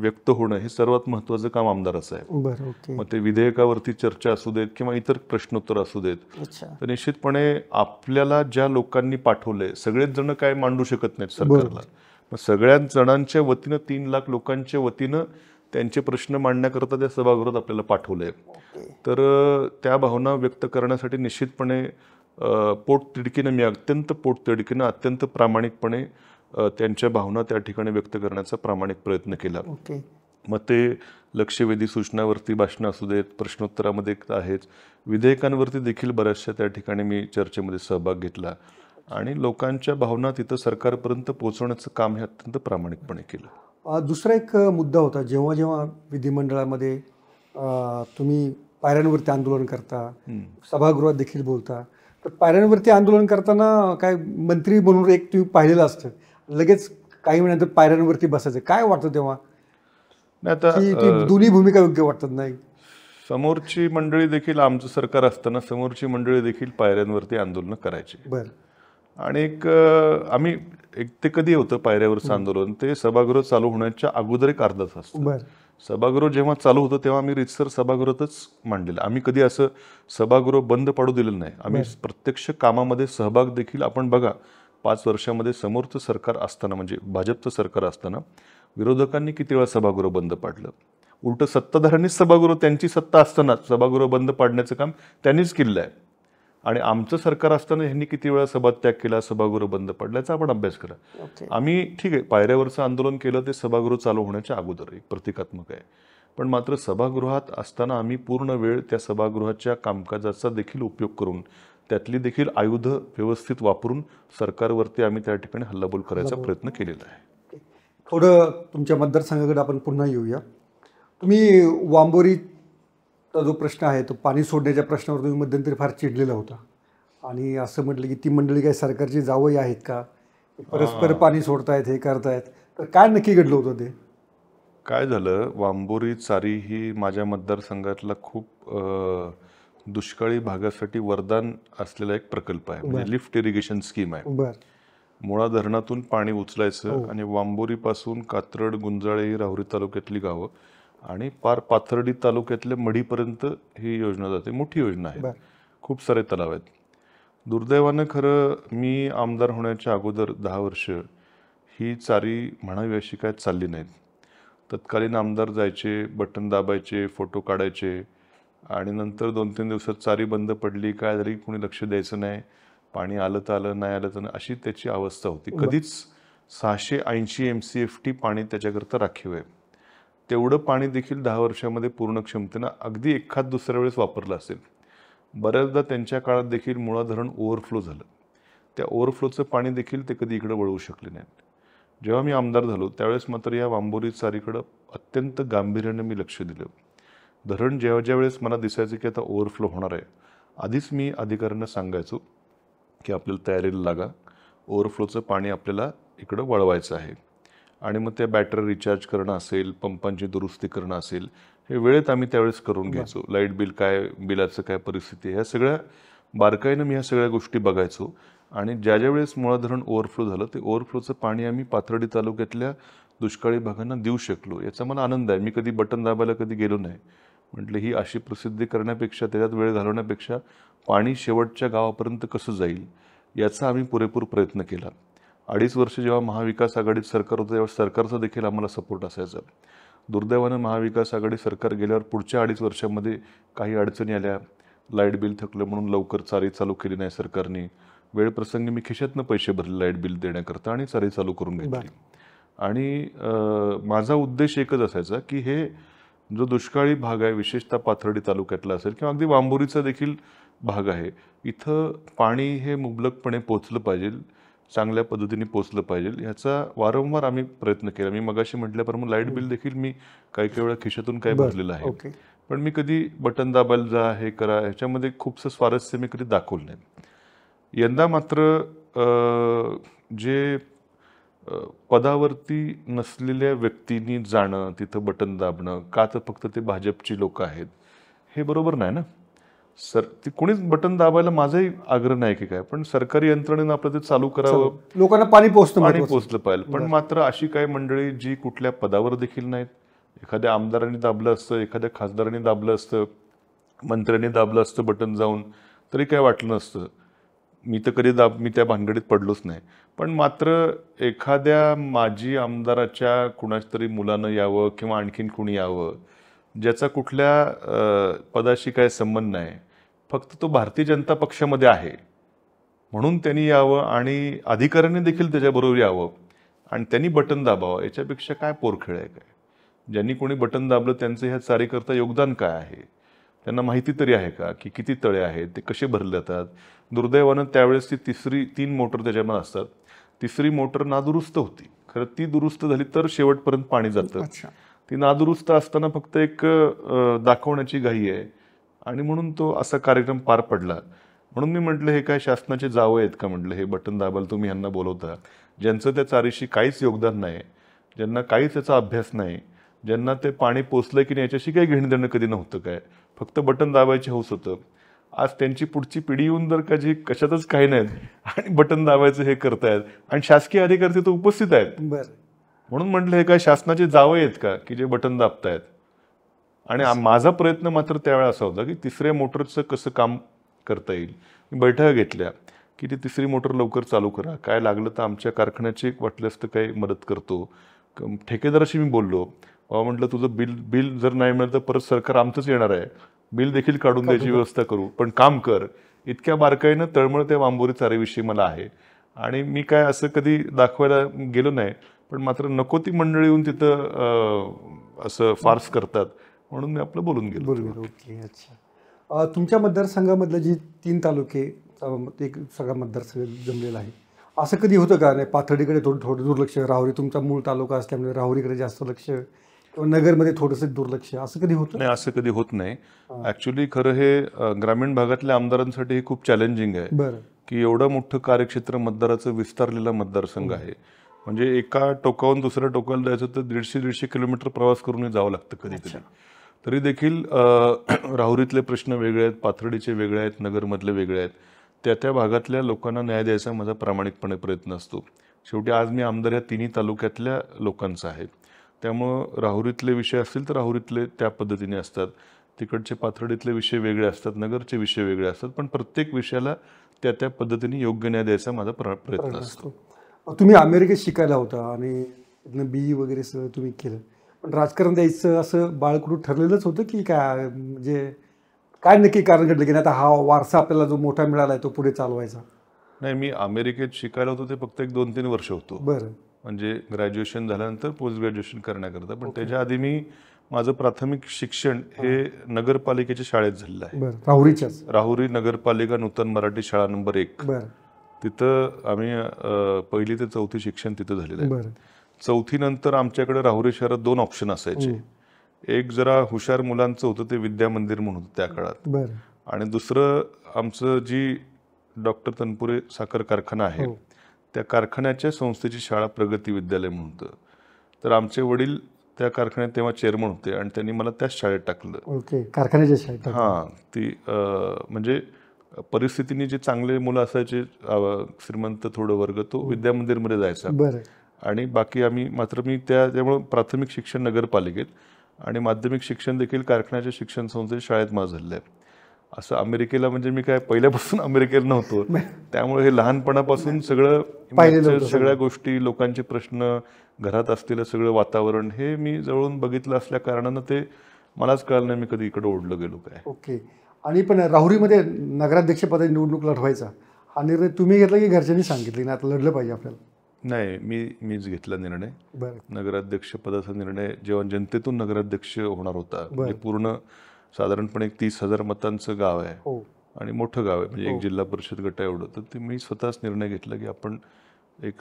A: व्यक्त होणं हे सर्वात महत्त्वाचं काम आमदाराचं आहे. मग ते विधेयकावरती चर्चा असू देत किंवा इतर प्रश्नोत्तर असू देत, तर निश्चितपणे आपल्याला ज्या लोकांनी पाठवलंय सगळेच जण काय मांडू शकत नाहीत सरकारला. मग सगळ्याच जणांच्या वतीनं 3 लाख लोकांच्या वतीनं त्यांचे प्रश्न मांडण्याकरता त्या सभागृहात आपल्याला पाठवलंय. तर त्या भावना व्यक्त करण्यासाठी निश्चितपणे पोटतिडकीनं मी अत्यंत पोटतिडकीनं अत्यंत प्रामाणिकपणे त्यांच्या भावना त्या ठिकाणी व्यक्त करण्याचा प्रामाणिक प्रयत्न केला. मग ते लक्षवेधी सूचनावरती भाषणं असू देत, प्रश्नोत्तरामध्ये आहेच, विधेयकांवरती देखील बऱ्याचशा त्या ठिकाणी मी चर्चेमध्ये सहभाग घेतला आणि लोकांच्या भावना तिथं सरकारपर्यंत पोहोचवण्याचं काम हे अत्यंत प्रामाणिकपणे केलं.
B: दुसरा एक मुद्दा होता, जेव्हा जेव्हा विधिमंडळामध्ये तुम्ही पायऱ्यांवरती आंदोलन करता, सभागृहात देखील बोलता, तर पायऱ्यांवरती आंदोलन करताना काय मंत्री म्हणून एक तुम्ही पाहिलेलं असतं, लगेच काही महिन्यानंतर पायऱ्यांवरती बसायचं. काय वाटतं तेव्हा?
A: आता
B: दोन्ही भूमिका योग्य वाटत नाही.
A: समोरची मंडळी देखील आमचं सरकार असताना समोरची मंडळी देखील पायऱ्यांवरती आंदोलन करायचे. आणि आम्ही ते कधी होतं पायऱ्यावरचं आंदोलन, ते सभागृह चालू होण्याच्या अगोदर एक अर्धा तास. सभागृह जेव्हा चालू होतं तेव्हा आम्ही रीतसर सभागृहातच मांडलेलं. आम्ही कधी असं सभागृह बंद पाडू दिलेलं नाही. आम्ही प्रत्यक्ष कामामध्ये सहभाग देखील, आपण बघा 5 वर्षामध्ये समोरचं सरकार असताना म्हणजे भाजपचं सरकार असताना विरोधकांनी किती वेळा सभागृह बंद पाडलं. उलट सत्ताधाऱ्यांनीच सभागृह, त्यांची सत्ता असताना सभागृह बंद पाडण्याचं काम त्यांनीच केलं आहे. आणि आमचं सरकार असताना ह्यांनी किती वेळा सभात्याग केला, सभागृह बंद पडल्याचा आपण अभ्यास करा. आम्ही ठीक आहे पायऱ्यावरचं आंदोलन केलं ते सभागृह चालू होण्याच्या अगोदर, एक प्रतिकात्मक आहे. पण मात्र सभागृहात असताना आम्ही पूर्ण वेळ त्या सभागृहाच्या कामकाजाचा देखील उपयोग करून त्यातली देखील आयुध व्यवस्थित वापरून सरकारवरती आम्ही त्या ठिकाणी हल्लाबोल करायचा प्रयत्न केलेला आहे.
B: थोडं तुमच्या मतदारसंघाकडे आपण पुन्हा येऊया. तुम्ही वांबोरीचा जो प्रश्न आहे तो पाणी सोडण्याच्या प्रश्नावर तुम्ही मध्यंतरी फार चिडलेला होता आणि असं म्हटलं की ती मंडळी काय सरकारची जावई आहेत का, परस्पर पाणी सोडतायत, हे करतायत. तर काय नक्की घडलं होतं ते?
A: काय झालं, वांबोरी चारी ही माझ्या मतदारसंघातला खूप दुष्काळी भागासाठी वरदान असलेला एक प्रकल्प आहे. म्हणजे लिफ्ट इरिगेशन स्कीम आहे. मुळा धरणातून पाणी उचलायचं आणि वांबोरीपासून कात्रड, गुंजाळे ही राहुरी तालुक्यातली गावं आणि पार पाथर्डी तालुक्यातल्या मढीपर्यंत ही योजना जाते. मोठी योजना आहे, खूप सारे तलाव आहेत. दुर्दैवानं खरं मी आमदार होण्याच्या अगोदर 10 वर्ष ही चारी म्हणावी अशी काय चालली नाहीत. तत्कालीन आमदार जायचे, बटन दाबायचे, फोटो काढायचे आणि नंतर 2-3 दिवसात चारी बंद पडली, काय झाली कोणी लक्ष द्यायचं नाही, पाणी आलं तर आलं, नाही आलं तर नाही, अशी त्याची अवस्था होती. कधीच 680 MCFT पाणी त्याच्याकरता राखीव आहे. तेवढं पाणी देखील 10 वर्षामध्ये पूर्ण क्षमतेनं अगदी एखाद दुसऱ्या वेळेस वापरलं असेल. बऱ्याचदा त्यांच्या काळात देखील मुळा धरण ओव्हरफ्लो झालं. त्या ओव्हरफ्लोचं पाणी देखील ते कधी इकडं वळवू शकले नाहीत. जेव्हा मी आमदार झालो त्यावेळेस मात्र या वांबोरी चारीकडं अत्यंत गांभीर्याने मी लक्ष दिलं. धरण ज्या वेळेस मला दिसायचं की आता ओव्हरफ्लो होणार आहे, आधीच मी अधिकाऱ्यांना सांगायचो की आपल्याला तयारीला लागा, ओव्हरफ्लोचं पाणी आपल्याला इकडं वळवायचं आहे. आणि मग त्या बॅटरी रिचार्ज करणं असेल, पंपांची दुरुस्ती करणं असेल, हे वेळेत आम्ही त्यावेळेस करून घ्यायचो. लाईट बिल काय, बिलाचं काय परिस्थिती आहे, ह्या सगळ्या बारकाईनं मी ह्या सगळ्या गोष्टी बघायचो. आणि ज्या वेळेस मुळा धरण ओव्हरफ्लो झालं, ते ओव्हरफ्लोचं पाणी आम्ही पाथर्डी तालुक्यातल्या दुष्काळी भागांना देऊ शकलो, याचा मला आनंद आहे. मी कधी बटन दाबायला कधी गेलो नाही. म्हटलं ही अशी प्रसिद्धी करण्यापेक्षा, त्याच्यात वेळ घालवण्यापेक्षा पाणी शेवटच्या गावापर्यंत कसं जाईल याचा आम्ही पुरेपूर प्रयत्न केला. 2.5 वर्ष जेव्हा महाविकास आघाडीत सरकार होतं तेव्हा सरकारचा देखील आम्हाला सपोर्ट असायचा. दुर्दैवानं महाविकास आघाडी सरकार गेल्यावर पुढच्या 2.5 वर्षामध्ये काही अडचणी आल्या. लाईट बिल थकलं म्हणून लवकर चारी चालू केली नाही सरकारने. वेळप्रसंगी मी खिशातनं पैसे भरले लाईट बिल देण्याकरता आणि चारी चालू करून घेतली. आणि माझा उद्देश एकच असायचा की हे जो दुष्काळी भाग आहे, विशेषतः पाथर्डी तालुक्यातला असेल किंवा अगदी वांबोरीचा देखील भाग आहे, इथं पाणी हे मुबलकपणे पोचलं पाहिजे, चांगल्या पद्धतीने पोचलं पाहिजे, ह्याचा वारंवार आम्ही प्रयत्न केला. मी मगाशी म्हटल्याप्रमाणे लाईट बिल देखील मी काही वेळा खिशातून काय भरलेलं आहे, पण मी कधी बटन दाबायला जा, हे करा, ह्याच्यामध्ये खूपसं स्वारस्य मी कधी दाखवलं नाही. यंदा मात्र जे पदावरती नसलेल्या व्यक्तींनी जाणं, तिथं बटन दाबणं, का तर फक्त ते भाजपची लोक आहेत, हे बरोबर नाही ना सर. ती कोणीच बटन दाबायला माझाही आग्रह नाही की काय, पण सरकारी यंत्रणेनं आपलं ते चालू करावं,
B: लोकांना पाणी पोचलं
A: पाहिजे. पण मात्र अशी काही मंडळी जी कुठल्या पदावर देखील नाहीत, एखाद्या आमदारांनी दाबलं असतं, एखाद्या खासदारांनी दाबलं असतं, मंत्र्यांनी दाबलं असतं बटन जाऊन, तरी काय वाटलं नसतं. मी तर कधी मी त्या भानगडीत पडलोच नाही. पण मात्र एखाद्या माजी आमदाराच्या कुणाच तरी मुलानं यावं किंवा आणखीन कुणी यावं, ज्याचा कुठल्या पदाशी काय संबंध नाही, फक्त तो भारतीय जनता पक्षामध्ये आहे म्हणून त्यांनी यावं आणि अधिकाऱ्यांनी देखील त्याच्याबरोबर यावं आणि त्यांनी बटन दाबावं, याच्यापेक्षा काय पोरखेळ आहे काय? ज्यांनी कोणी बटन दाबलं त्यांचं ह्या चारीकरता योगदान काय आहे? त्यांना माहिती तरी आहे का की किती तळे आहेत, ते कसे भरले जातात? दुर्दैवानं त्यावेळेस ती 3 मोटर त्याच्यामध्ये असतात. 3री मोटर नादुरुस्त होती. खरं ती दुरुस्त झाली तर शेवटपर्यंत पाणी जातं. ती नादुरुस्त असताना फक्त एक दाखवण्याची घाई आहे आणि म्हणून तो असा कार्यक्रम पार पडला. म्हणून मी म्हटलं हे काय शासनाचे जावं आहेत का? म्हटलं हे बटन दाबायला तुम्ही ह्यांना बोलवता, ज्यांचं त्या चारीशी काहीच योगदान नाही, ज्यांना काहीच त्याचा अभ्यास नाही, ज्यांना ते पाणी पोचलं की नाही याच्याशी काही घेणं देणं कधी नव्हतं काय, फक्त बटन दाबायचे हौस होतं. आज त्यांची पुढची पिढी येऊन जर का जी कशातच काही नाहीत आणि बटन दाबायचं हे करतायत आणि शासकीय अधिकारी तिथं उपस्थित आहेत, म्हणून म्हटलं हे काय शासनाचे जावं आहेत का की जे बटन दाबतायत? आणि माझा प्रयत्न मात्र त्यावेळेला असा होता की 3ऱ्या मोटरचं कसं काम करता येईल. मी बैठका घेतल्या की ती 3री मोटर लवकर चालू करा, काय लागलं तर आमच्या कारखान्याची वाटल्यास तर काही मदत करतो. ठेकेदाराशी मी बोललो, बाबा म्हटलं तुझं बिल जर नाही मिळतं परत सरकार आमचंच येणार आहे, बिल देखील काढून द्यायची व्यवस्था करू, पण काम कर. इतक्या बारकाईनं तळमळ त्या वांबोरी चारीविषयी मला आहे. आणि मी काय असं कधी दाखवायला गेलो नाही, पण मात्र नको ती मंडळी येऊन तिथं असं फार्स करतात म्हणून मी आपलं बोलून गेलो.
B: ओके, अच्छा. तुमच्या मतदारसंघामधलं जी 3 तालुके एक सगळा मतदारसंघ जमलेला आहे, असं कधी होतं का नाही पाथर्डीकडे थोडं दुर्लक्ष, राहुरी तुमचा मूळ तालुका असल्यामुळे राहुरीकडे जास्त लक्ष किंवा नगरमध्ये थोडंसं दुर्लक्ष, असं कधी होतं?
A: नाही, असं कधी होत नाही. ऍक्च्युली खरं हे ग्रामीण भागातल्या आमदारांसाठी हे खूप चॅलेंजिंग आहे की एवढं मोठं कार्यक्षेत्र मतदाराचं विस्तारलेला मतदारसंघ आहे. म्हणजे एका टोकावरून दुसऱ्या टोकाला जायचं तर 150-150 किलोमीटर प्रवास करूनही जावं लागतं कधी कधी. तरी देखील राहुरीतले प्रश्न वेगळे आहेत, पाथर्डीचे वेगळे आहेत, नगरमधले वेगळे आहेत. त्या भागातल्या लोकांना न्याय द्यायचा माझा प्रामाणिकपणे प्रयत्न असतो. शेवटी आज मी आमदार या 3ही तालुक्यातल्या लोकांचा आहे, त्यामुळं राहुरीतले विषय असतील तर राहुरीतले त्या पद्धतीने असतात, तिकडचे पाथर्डीतले विषय वेगळे असतात, नगरचे विषय वेगळे असतात, पण प्रत्येक विषयाला त्या पद्धतीने योग्य न्याय द्यायचा माझा प्रयत्न असतो.
B: तुम्ही अमेरिकेत शिकायला होता आणि BE वगैरे सगळं तुम्ही केलं, पण राजकारण द्यायचं असं बाळकडून ठरलेलंच होतं की काय? म्हणजे काय नक्की कारण घडलं की नाही आता हा वारसा आपल्याला जो मोठा मिळाला आहे तो पुढे चालवायचा?
A: नाही, मी अमेरिकेत शिकायला होतो ते फक्त 1-2-3 वर्ष होतो. म्हणजे ग्रॅज्युएशन झाल्यानंतर पोस्ट ग्रॅज्युएशन करण्याकरता. पण त्याच्या आधी मी माझं प्राथमिक शिक्षण हे नगरपालिकेच्या शाळेत झालेलं आहे. राहुरी नगरपालिका नूतन मराठी शाळा नंबर 1. तिथं आम्ही 1ली ते 4थी शिक्षण तिथं झालेलं आहे. 4थी नंतर आमच्याकडे राहुरी शहरात 2 ऑप्शन असायचे. एक जरा हुशार मुलांचं होतं ते विद्या मंदिर म्हणून होतं त्या काळात,
B: बरं.
A: आणि दुसरं आमचं जी डॉक्टर तनपुरे साखर कारखाना आहे
B: हो.
A: त्या कारखान्याच्या संस्थेची शाळा प्रगती विद्यालय म्हणून होतं. तर आमचे वडील त्या कारखान्यात तेव्हा चेअरमन होते आणि त्यांनी मला त्याच शाळेत टाकलं.
B: ओके, कारखान्याच्या शाळेत टाकलं.
A: हां, ती म्हणजे परिस्थितीने जे चांगले मुलं असायचे, श्रीमंत थोडं वर्ग, तो विद्या मंदिरमध्ये जायचा.
B: बरं.
A: आणि बाकी आम्ही मात्र मी त्यामुळे प्राथमिक शिक्षण नगरपालिकेत आणि माध्यमिक शिक्षण देखील कारखान्याच्या शिक्षण संस्थेच्या शाळेत माझं झालेलं आहे. असं अमेरिकेला म्हणजे मी काय पहिल्यापासून अमेरिकेला नव्हतो, त्यामुळे हे लहानपणापासून सगळं सगळ्या गोष्टी, लोकांचे प्रश्न, घरात असलेलं सगळं वातावरण हे मी जवळून बघितलं असल्या कारणानं ते मलाच कळलं नाही मी कधी इकडे ओढलं गेलो काय.
B: ओके. आणि पण राहुरीमध्ये नगराध्यक्षपदाची निवडणूक लढवायचा हा निर्णय तुम्ही घेतला की घरच्यांनी सांगितलं की आता लढलं पाहिजे आपल्याला?
A: नाही, मीच घेतला निर्णय.
B: बरं.
A: नगराध्यक्ष पदाचा निर्णय जेव्हा जनतेतून नगराध्यक्ष होणार होता, म्हणजे पूर्ण साधारणपणे 30,000 मतांचं गाव आहे.
B: हो.
A: आणि मोठं गाव आहे, म्हणजे एक जिल्हा परिषद गट एवढं, तर ते मी स्वतःच निर्णय घेतला की आपण एक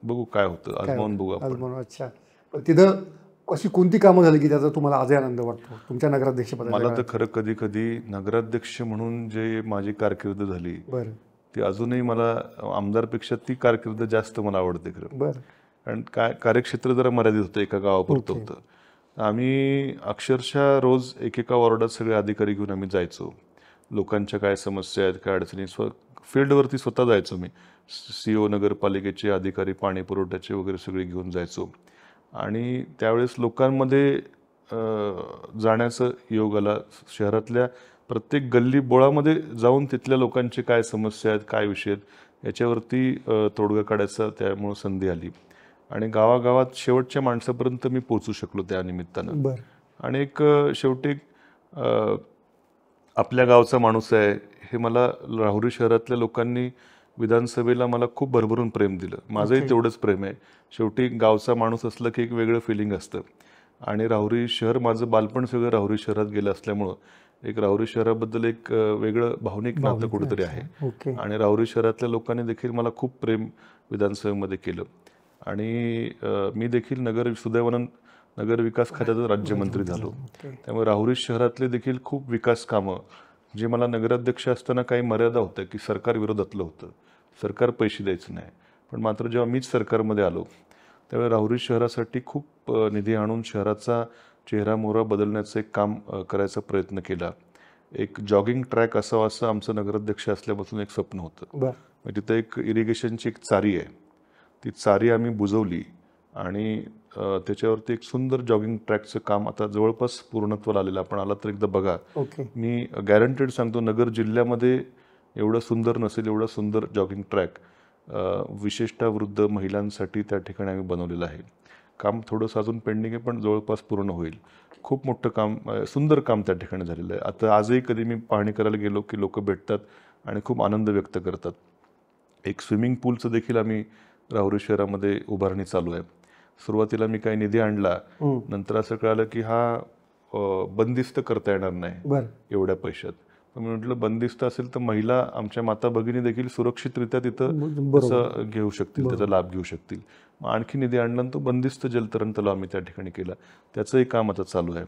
A: बघू काय होतं, आजमावून बघू आपण.
B: अच्छा. पण तिथं अशी कोणती कामं झाली की त्याचा तुम्हाला आजही आनंद वाटतो तुमच्या नगराध्यक्षपदाचा?
A: मला तर खरं कधी कधी नगराध्यक्ष म्हणून जे माझी कारकीर्द झाली
B: बरं.
A: ती अजूनही मला आमदारपेक्षा ती कारकीर्द जास्त मला आवडते खरं.
B: बरं.
A: कारण कार्यक्षेत्र जरा मर्यादित होतं, एका गावापुरतं होतं. आम्ही अक्षरशः रोज एकेका वॉर्डात सगळे अधिकारी घेऊन आम्ही जायचो. लोकांच्या काय समस्या आहेत, काय अडचणी, फील्डवरती स्वतः जायचो मी. CO नगरपालिकेचे अधिकारी, पाणी पुरवठ्याचे वगैरे सगळे घेऊन जायचो. आणि त्यावेळेस लोकांमध्ये जाण्याचं योग आला. शहरातल्या प्रत्येक गल्ली बोळामध्ये जाऊन तिथल्या लोकांचे काय समस्या आहेत, काय विषय आहेत याच्यावरती तोडगा काढायचा त्यामुळे संधी आली. आणि गावागावात शेवटच्या माणसापर्यंत मी पोहोचू शकलो त्या निमित्तानं. आणि एक शेवटी आपल्या गावचा माणूस आहे हे मला राहुरी शहरातल्या लोकांनी विधानसभेला मला खूप भरभरून प्रेम दिलं. माझंही तेवढंच प्रेम आहे. शेवटी गावचा माणूस असला की एक वेगळं फिलिंग असतं. आणि राहुरी शहर, माझं बालपण सगळं राहुरी शहरात गेलं असल्यामुळं एक राहुरी शहराबद्दल एक वेगळं भावनिक नातं कुठेतरी आहे. आणि राहुरी शहरातल्या लोकांनी देखील मला खूप प्रेम विधानसभेमध्ये केलं. आणि मी देखील सुदैवानं नगर विकास खात्याचा राज्यमंत्री झालो. त्यामुळे राहुरी शहरातले देखील खूप विकास कामं, जे मला नगराध्यक्ष असताना काही मर्यादा होत्या की सरकार विरोधातलं होतं, सरकार पैसे द्यायचं नाही. पण मात्र जेव्हा मीच सरकारमध्ये आलो त्यावेळी राहुरी शहरासाठी खूप निधी आणून शहराचा चेहरा मोहरा बदलण्याचं एक काम करायचा प्रयत्न केला. एक जॉगिंग ट्रॅक असावा असं आमचं नगराध्यक्ष असल्यापासून एक स्वप्न होतं. म्हणजे तिथं एक इरिगेशनची एक चारी आहे, ती चारी आम्ही बुजवली आणि त्याच्यावरती एक सुंदर जॉगिंग ट्रॅकचं काम आता जवळपास पूर्णत्वाला आलेलं. आपण आला तर एकदा बघा. मी गॅरंटेड सांगतो, नगर जिल्ह्यामध्ये एवढं सुंदर नसेल एवढा सुंदर जॉगिंग ट्रॅक विशेषतः वृद्ध महिलांसाठी त्या ठिकाणी आम्ही बनवलेलं आहे. काम थोडंसं अजून पेंडिंग आहे पण जवळपास पूर्ण होईल. खूप मोठं काम, सुंदर काम त्या ठिकाणी झालेलं आहे. आता आजही कधी मी पाहणी करायला गेलो की लोक भेटतात आणि खूप आनंद व्यक्त करतात. एक स्विमिंग पूलचं देखील आम्ही राहुरी शहरामध्ये उभारणी चालू आहे. सुरुवातीला मी काही निधी आणला, नंतर असं कळालं की हा बंदिस्त करता येणार नाही एवढ्या पैशात. मी म्हटलं बंदिस्त असेल तर महिला, आमच्या माता भगिनी देखील सुरक्षितरित्या तिथं असं घेऊ शकतील, त्याचा लाभ घेऊ शकतील. मग आणखी निधी आणला आणि तो बंदिस्त जलतरण तलाव आम्ही त्या ठिकाणी केला. त्याचंही काम आता चालू आहे.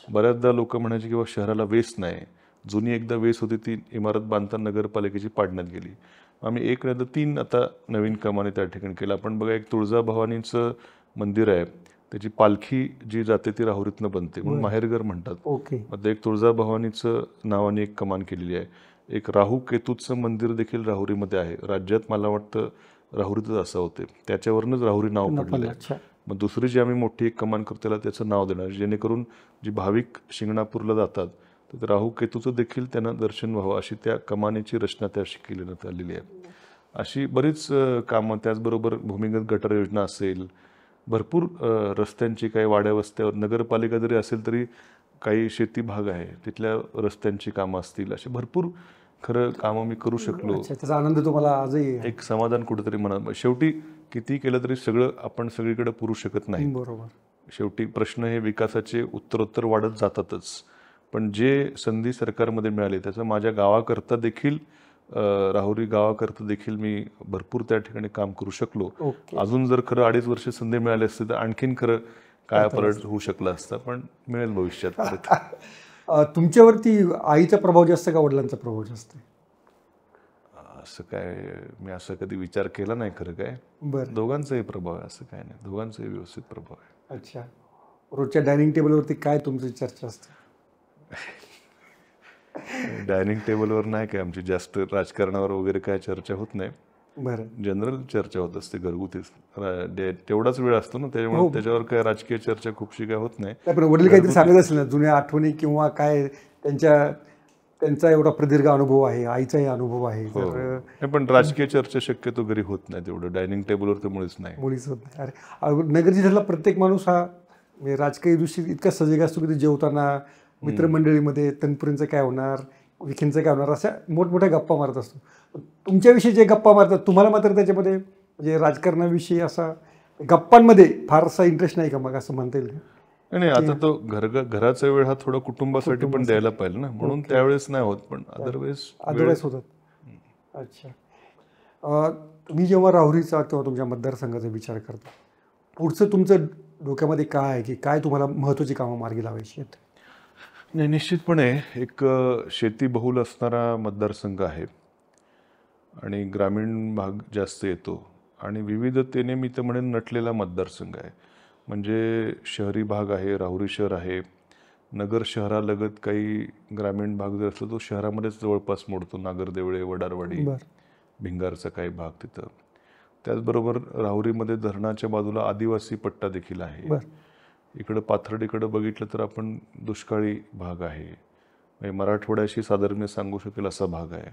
A: बऱ्याचदा लोक म्हणायचे की शहराला वेस नाही. जुनी एकदा वेस होती ती इमारत बांधताना नगरपालिकेची पाडण्यात गेली. आम्ही एक नाही तर 3 आता नवीन कामाने त्या ठिकाणी केलं. आपण बघा, एक तुळजाभवानीचं मंदिर आहे, त्याची पालखी जी जाते ती राहुरीतनं बनते म्हणून माहेरघर म्हणतात. मध्ये एक तुळजाभवानीचं नावाने एक कमान केलेली आहे. एक राहू केतूचं मंदिर देखील राहुरीमध्ये आहे. राज्यात मला वाटतं राहुरीतच असं होते, त्याच्यावरूनच राहुरी नाव पडलेलं आहे. मग दुसरी जी आम्ही मोठी एक कमान करतो त्याला त्याचं नाव देणार, जेणेकरून जी भाविक शिंगणापूरला जातात तर राहू केतूचं देखील त्यांना दर्शन व्हावं अशी त्या कमानीची रचना त्याशी केली आलेली आहे. अशी बरीच कामं. त्याचबरोबर भूमिगत गटार योजना असेल, भरपूर रस्त्यांची, काही वाड्या वस्त्यावर, नगरपालिका जरी असेल तरी काही शेती भाग आहे तिथल्या रस्त्यांची कामं असतील, असे भरपूर खरं कामं मी करू शकलो.
B: त्याचा आनंद तुम्हाला आजही,
A: एक समाधान कुठेतरी म्हणा. शेवटी किती केलं तरी सगळं आपण सगळीकडे पुरू शकत नाही. शेवटी प्रश्न हे विकासाचे उत्तरोत्तर वाढत जातातच. पण जे संधी सरकारमध्ये मिळाली त्याचं माझ्या गावाकरता देखील, राहुरी गावाकरता देखील मी भरपूर त्या ठिकाणी काम करू शकलो. अजून जर खरं 2.5 वर्ष संधी मिळाली असते तर आणखीन खरं काय परत होऊ शकलं असतं, पण मिळेल भविष्यात परत.
B: तुमच्यावरती आईचा प्रभाव जास्त का वडिलांचा प्रभाव जास्त आहे?
A: असं काय मी असं कधी विचार केला नाही खरं काय.
B: बरं.
A: दोघांचाही प्रभाव आहे, असं काय नाही, दोघांचाही व्यवस्थित प्रभाव आहे.
B: अच्छा. रोजच्या डायनिंग टेबलवरती काय तुमची चर्चा असते?
A: डायनिंग टेबलवर नाही काय आमची जास्त राजकारणावर वगैरे काय चर्चा होत नाही.
B: बरं.
A: जनरल चर्चा होत असते घरगुतीच. तेवढाच वेळ असतो ना, त्याच्यामुळे त्याच्यावर काय राजकीय चर्चा खूपशी काय होत नाही.
B: पण वडील काहीतरी सांगत असेल ना, जुन्या आठवणी किंवा काय त्यांचा एवढा प्रदीर्घ अनुभव आहे, आईचाही अनुभव आहे. तर
A: पण राजकीय चर्चा शक्यतो घरी होत नाही तेवढं, डायनिंग टेबलवर तर मुळीच नाही.
B: मुळीच होत नाही. अरे नगर जिल्ह्यातला प्रत्येक माणूस हा म्हणजे राजकीय दृष्टी इतका सजग असतो की जेवताना मित्रमंडळीमध्ये तनपुरींचं काय होणार, विखेंचं काय होणार, अशा मोठमोठ्या गप्पा मारत असतो. तुमच्याविषयी जे गप्पा मारतात तुम्हाला मात्र त्याच्यामध्ये म्हणजे राजकारणाविषयी असा गप्पांमध्ये फारसा इंटरेस्ट नाही का, मग असं म्हणता येईल का?
A: नाही, आता तो घराचा वेळ हा थोडा कुटुंबासाठी पण द्यायला पाहिजे ना, म्हणून त्यावेळेस नाही होत, पण अदरवाईज
B: होतात. अच्छा. तुम्ही जेव्हा राहुरीचा किंवा तुमच्या मतदारसंघाचा विचार करता, पुढचं तुमचं डोक्यामध्ये काय आहे की काय तुम्हाला महत्त्वाची कामं मार्गी लावायची आहेत?
A: नाही, निश्चितपणे एक शेतीबहुल असणारा मतदारसंघ आहे आणि ग्रामीण भाग जास्त येतो आणि विविधतेने मी तर म्हणेन नटलेला मतदारसंघ आहे. म्हणजे शहरी भाग आहे, राहुरी शहर आहे, नगर शहरालगत काही ग्रामीण भाग जर असतो तो शहरामध्येच जवळपास मोडतो. नागरदेवळे, वडारवाडी, भिंगारचा काही भाग तिथं. त्याचबरोबर राहुरीमध्ये धरणाच्या बाजूला आदिवासी पट्टा देखील आहे. इकडं पाथर्डीकडं बघितलं तर आपण दुष्काळी भाग आहे, म्हणजे मराठवाड्याशी साधर्म्य सांगू शकेल असा भाग आहे.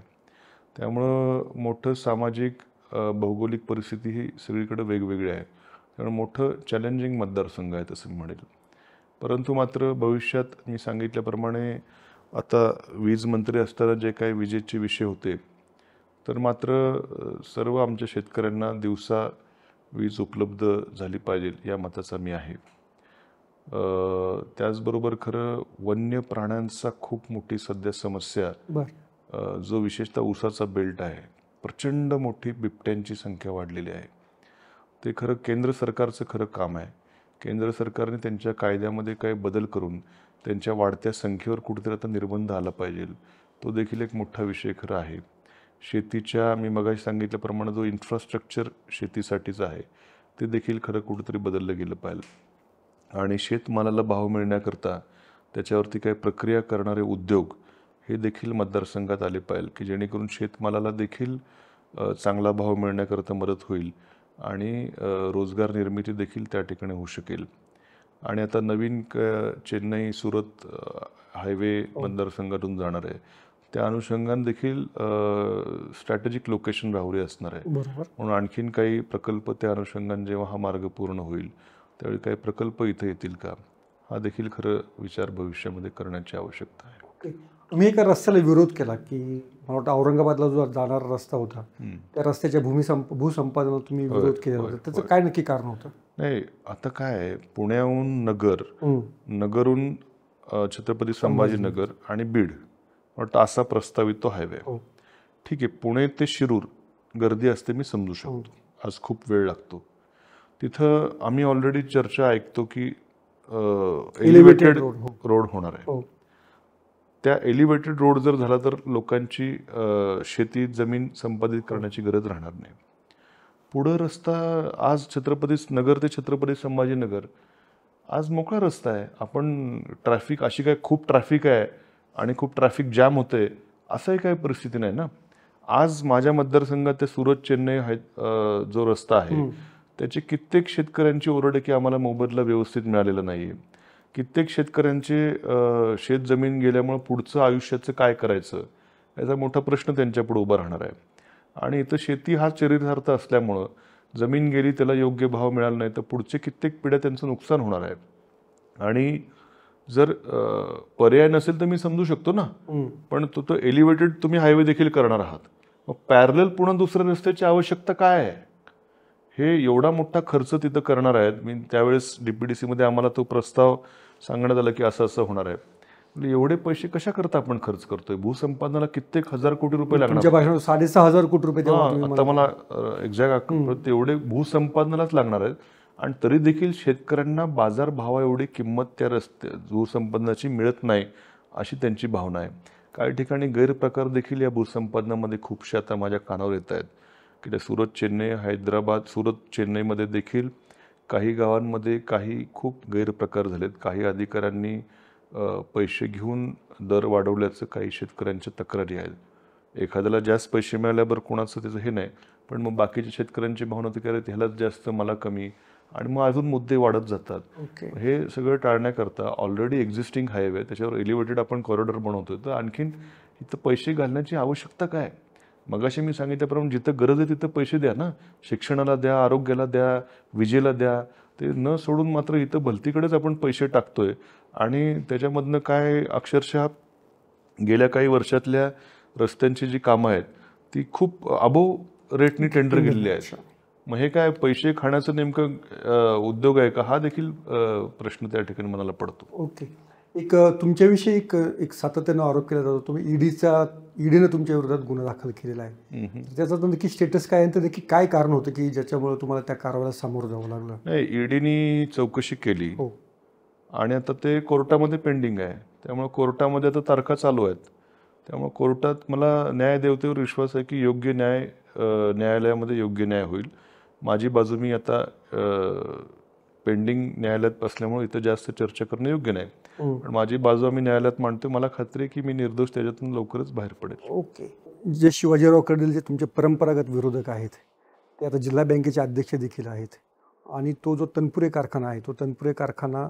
A: त्यामुळं मोठं सामाजिक भौगोलिक परिस्थिती ही सगळीकडे वेगवेगळी आहे, त्यामुळे मोठं चॅलेंजिंग मतदारसंघ आहे तसं मी म्हणेल. परंतु मात्र भविष्यात मी सांगितल्याप्रमाणे आता वीज मंत्री असताना जे काही विजेचे विषय होते, तर मात्र सर्व आमच्या शेतकऱ्यांना दिवसा वीज उपलब्ध झाली पाहिजे या मताचा मी आहे. त्याचबरोबर खरं वन्य प्राण्यांचा खूप मोठी सध्या समस्या, जो विशेषतः ऊसाचा बेल्ट आहे, प्रचंड मोठी बिबट्यांची संख्या वाढलेली आहे. ते खरं केंद्र सरकारचं खरं काम आहे. केंद्र सरकारने त्यांच्या कायद्यामध्ये काही बदल करून त्यांच्या वाढत्या संख्येवर कुठेतरी आता निर्बंध आला पाहिजे. तो देखील एक मोठा विषय खरं आहे. शेतीच्या मी मगाशी सांगितल्याप्रमाणे जो इन्फ्रास्ट्रक्चर शेतीसाठीचं आहे ते देखील खरं कुठेतरी बदललं गेलं पाहिजे. आणि शेतमालाला भाव मिळण्याकरता त्याच्यावरती काही प्रक्रिया करणारे उद्योग हे देखील मतदारसंघात आले पाहिजे, की जेणेकरून शेतमालाला देखील चांगला भाव मिळण्याकरता मदत होईल आणि रोजगार निर्मिती देखील त्या ठिकाणी होऊ शकेल. आणि आता नवीन चेन्नई सुरत हायवे मतदारसंघातून जाणार आहे, त्या अनुषंगाने देखील स्ट्रॅटेजिक लोकेशन राहुरी असणार आहे. म्हणून आणखीन काही प्रकल्प त्या अनुषंगाने जेव्हा हा मार्ग पूर्ण होईल त्यावेळी काही प्रकल्प इथे येतील का, हा देखील खरं विचार भविष्यामध्ये करण्याची आवश्यकता आहे.
B: तुम्ही एका रस्त्याला विरोध केला की मला वाटतं औरंगाबादला जो जाणारा रस्ता होता त्या रस्त्याच्या भूसंपादनाला तुम्ही विरोध केला होता, त्याचं काय नक्की कारण होतं?
A: नाही, आता काय आहे, पुण्याहून नगरहून छत्रपती संभाजीनगर आणि बीड वाटतं असा प्रस्तावित तो हायवे. ठीक आहे, पुणे ते शिरूर गर्दी असते, मी समजू शकतो, आज खूप वेळ लागतो. तिथं आम्ही ऑलरेडी चर्चा ऐकतो की एलिव्हेटेड रोड होणार आहे. त्या एलिव्हेटेड रोड जर झाला तर लोकांची शेती जमीन संपादित करण्याची गरज राहणार नाही. पुढं रस्ता आज छत्रपती नगर ते छत्रपती संभाजीनगर आज मोकळा रस्ता आहे. आपण ट्रॅफिक अशी काय खूप ट्रॅफिक आहे आणि खूप ट्रॅफिक जॅम होते असंही काही परिस्थिती नाही ना. आज माझ्या मतदारसंघात ते सुरत चेन्नई जो रस्ता आहे त्याची कित्येक शेतकऱ्यांची ओरड आहे की आम्हाला मोबदला व्यवस्थित मिळालेला नाही आहे. कित्येक शेतकऱ्यांचे शेत जमीन गेल्यामुळे पुढचं आयुष्याचं काय करायचं याचा मोठा प्रश्न त्यांच्यापुढे उभा राहणार आहे. आणि इथं शेती हा चरितार्थ असल्यामुळं जमीन गेली त्याला योग्य भाव मिळाला नाही तर पुढचे कित्येक पिढ्या त्यांचं नुकसान होणार आहे. आणि जर पर्याय नसेल तर मी समजू शकतो ना, पण तो एलिव्हेटेड तुम्ही हायवे देखील करणार आहात, मग पॅरलल पुन्हा दुसऱ्या रस्त्याची आवश्यकता काय आहे? हे एवढा मोठा खर्च तिथं करणार आहेत. मी त्यावेळेस DPDCमध्ये आम्हाला तो प्रस्ताव सांगण्यात आला की असं असं होणार आहे. म्हणजे एवढे पैसे कशा करता आपण खर्च करतोय? भूसंपादनाला कित्येक हजार कोटी रुपये लागणार.
B: 6,500 कोटी रुपये
A: आता मला एक्झॅक्ट तेवढे भूसंपादनालाच लागणार आहेत. आणि तरी देखील शेतकऱ्यांना बाजारभावा एवढी किंमत त्या भूसंपादनाची मिळत नाही अशी त्यांची भावना आहे. काही ठिकाणी गैरप्रकार देखील या भूसंपादनामध्ये खूपशे आता माझ्या कानावर येत आहेत की त्या सुरत चेन्नई हैदराबाद सुरत चेन्नईमध्ये देखील काही गावांमध्ये काही खूप गैरप्रकार झालेत. काही अधिकाऱ्यांनी पैसे घेऊन दर वाढवल्याचं काही शेतकऱ्यांच्या तक्रारी आहेत. एखाद्याला जास्त पैसे मिळाल्यावर कोणाचं त्याचं हे नाही, पण मग बाकीच्या शेतकऱ्यांची भावना होती की अरे ह्यालाच जास्त मला कमी, आणि मग अजून मुद्दे वाढत जातात. हे सगळं टाळण्याकरता ऑलरेडी एक्झिस्टिंग हायवे त्याच्यावर एलिव्हेटेड आपण कॉरिडॉर बनवतोय, तर आणखीन इथं पैसे घालण्याची आवश्यकता काय? मगाशी मी सांगितल्याप्रमाणे जिथं गरज आहे तिथं पैसे द्या ना, शिक्षणाला द्या, आरोग्याला द्या, विजेला द्या. ते न सोडून मात्र इथं भलतीकडेच आपण पैसे टाकतोय आणि त्याच्यामधनं काय अक्षरशः गेल्या काही वर्षातल्या रस्त्यांची जी कामं आहेत ती खूप अबोव रेटनी टेंडर गेलेली आहेत. मग हे काय पैसे खाण्याचं नेमकं उद्योग आहे का, हा देखील प्रश्न त्या ठिकाणी मनाला पडतो.
B: ओके. एक तुमच्याविषयी एक सातत्यानं आरोप केला जातो, तुम्ही ईडीनं तुमच्या विरोधात गुन्हा दाखल केलेला आहे. त्याचा तर नक्की स्टेटस काय आहे, तर नक्की काय कारण होतं की ज्याच्यामुळे तुम्हाला त्या कारवाईला सामोरं जावं लागलं?
A: नाही, ईडीनी चौकशी केली आणि आता ते कोर्टामध्ये पेंडिंग आहे. त्यामुळे कोर्टामध्ये आता तारखा चालू आहेत. त्यामुळे कोर्टात मला न्यायदेवतेवर विश्वास आहे की योग्य न्यायालयामध्ये योग्य न्याय होईल. माझी बाजू मी आता पेंडिंग न्यायालयात असल्यामुळे इथं जास्त चर्चा करणं योग्य नाही, पण माझी बाजू आम्ही न्यायालयात मांडतो. मला खात्री आहे की मी निर्दोष त्याच्यातून लवकरच बाहेर पडेल.
B: ओके. जे शिवाजीराव कर्डिले जे तुमचे परंपरागत विरोधक आहेत ते आता जिल्हा बँकेचे अध्यक्ष देखील आहेत, आणि तो जो तनपुरे कारखाना आहे तो तनपुरे कारखाना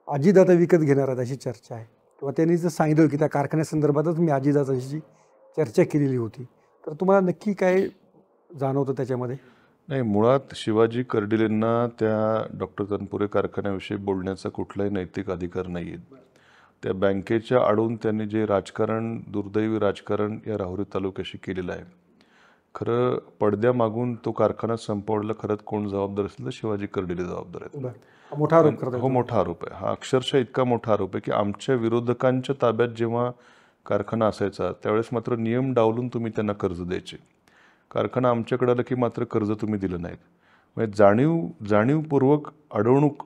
B: अजितदादा विकत घेणार आहेत अशी चर्चा आहे, किंवा त्यांनी जर सांगितलं की त्या कारखान्यासंदर्भातच मी अजितदादाशी चर्चा केलेली होती. तर तुम्हाला नक्की काय जाणवतं त्याच्यामध्ये?
A: नाही, मुळात शिवाजी कर्डिलेंना त्या डॉक्टर तनपुरे कारखान्याविषयी बोलण्याचा कुठलाही नैतिक अधिकार नाही आहे. त्या बँकेच्या आडून त्यांनी जे राजकारण, दुर्दैवी राजकारण या राहुरी तालुक्याशी केलेलं आहे. खरं पडद्यामागून तो कारखाना संपवण्याला खरंच कोण जबाबदार असेल तर शिवाजी कर्डिले जबाबदार आहेत.
B: मोठा आरोप करतात.
A: हो, मोठा आरोप आहे हा. अक्षरशः इतका मोठा आरोप आहे की आमच्या विरोधकांच्या ताब्यात जेव्हा कारखाना असायचा त्यावेळेस मात्र नियम डावलून तुम्ही त्यांना कर्ज द्यायचे. कारखाना आमच्याकडे आलं की मात्र कर्ज तुम्ही दिलं नाहीत. म्हणजे जाणीवपूर्वक अडवणूक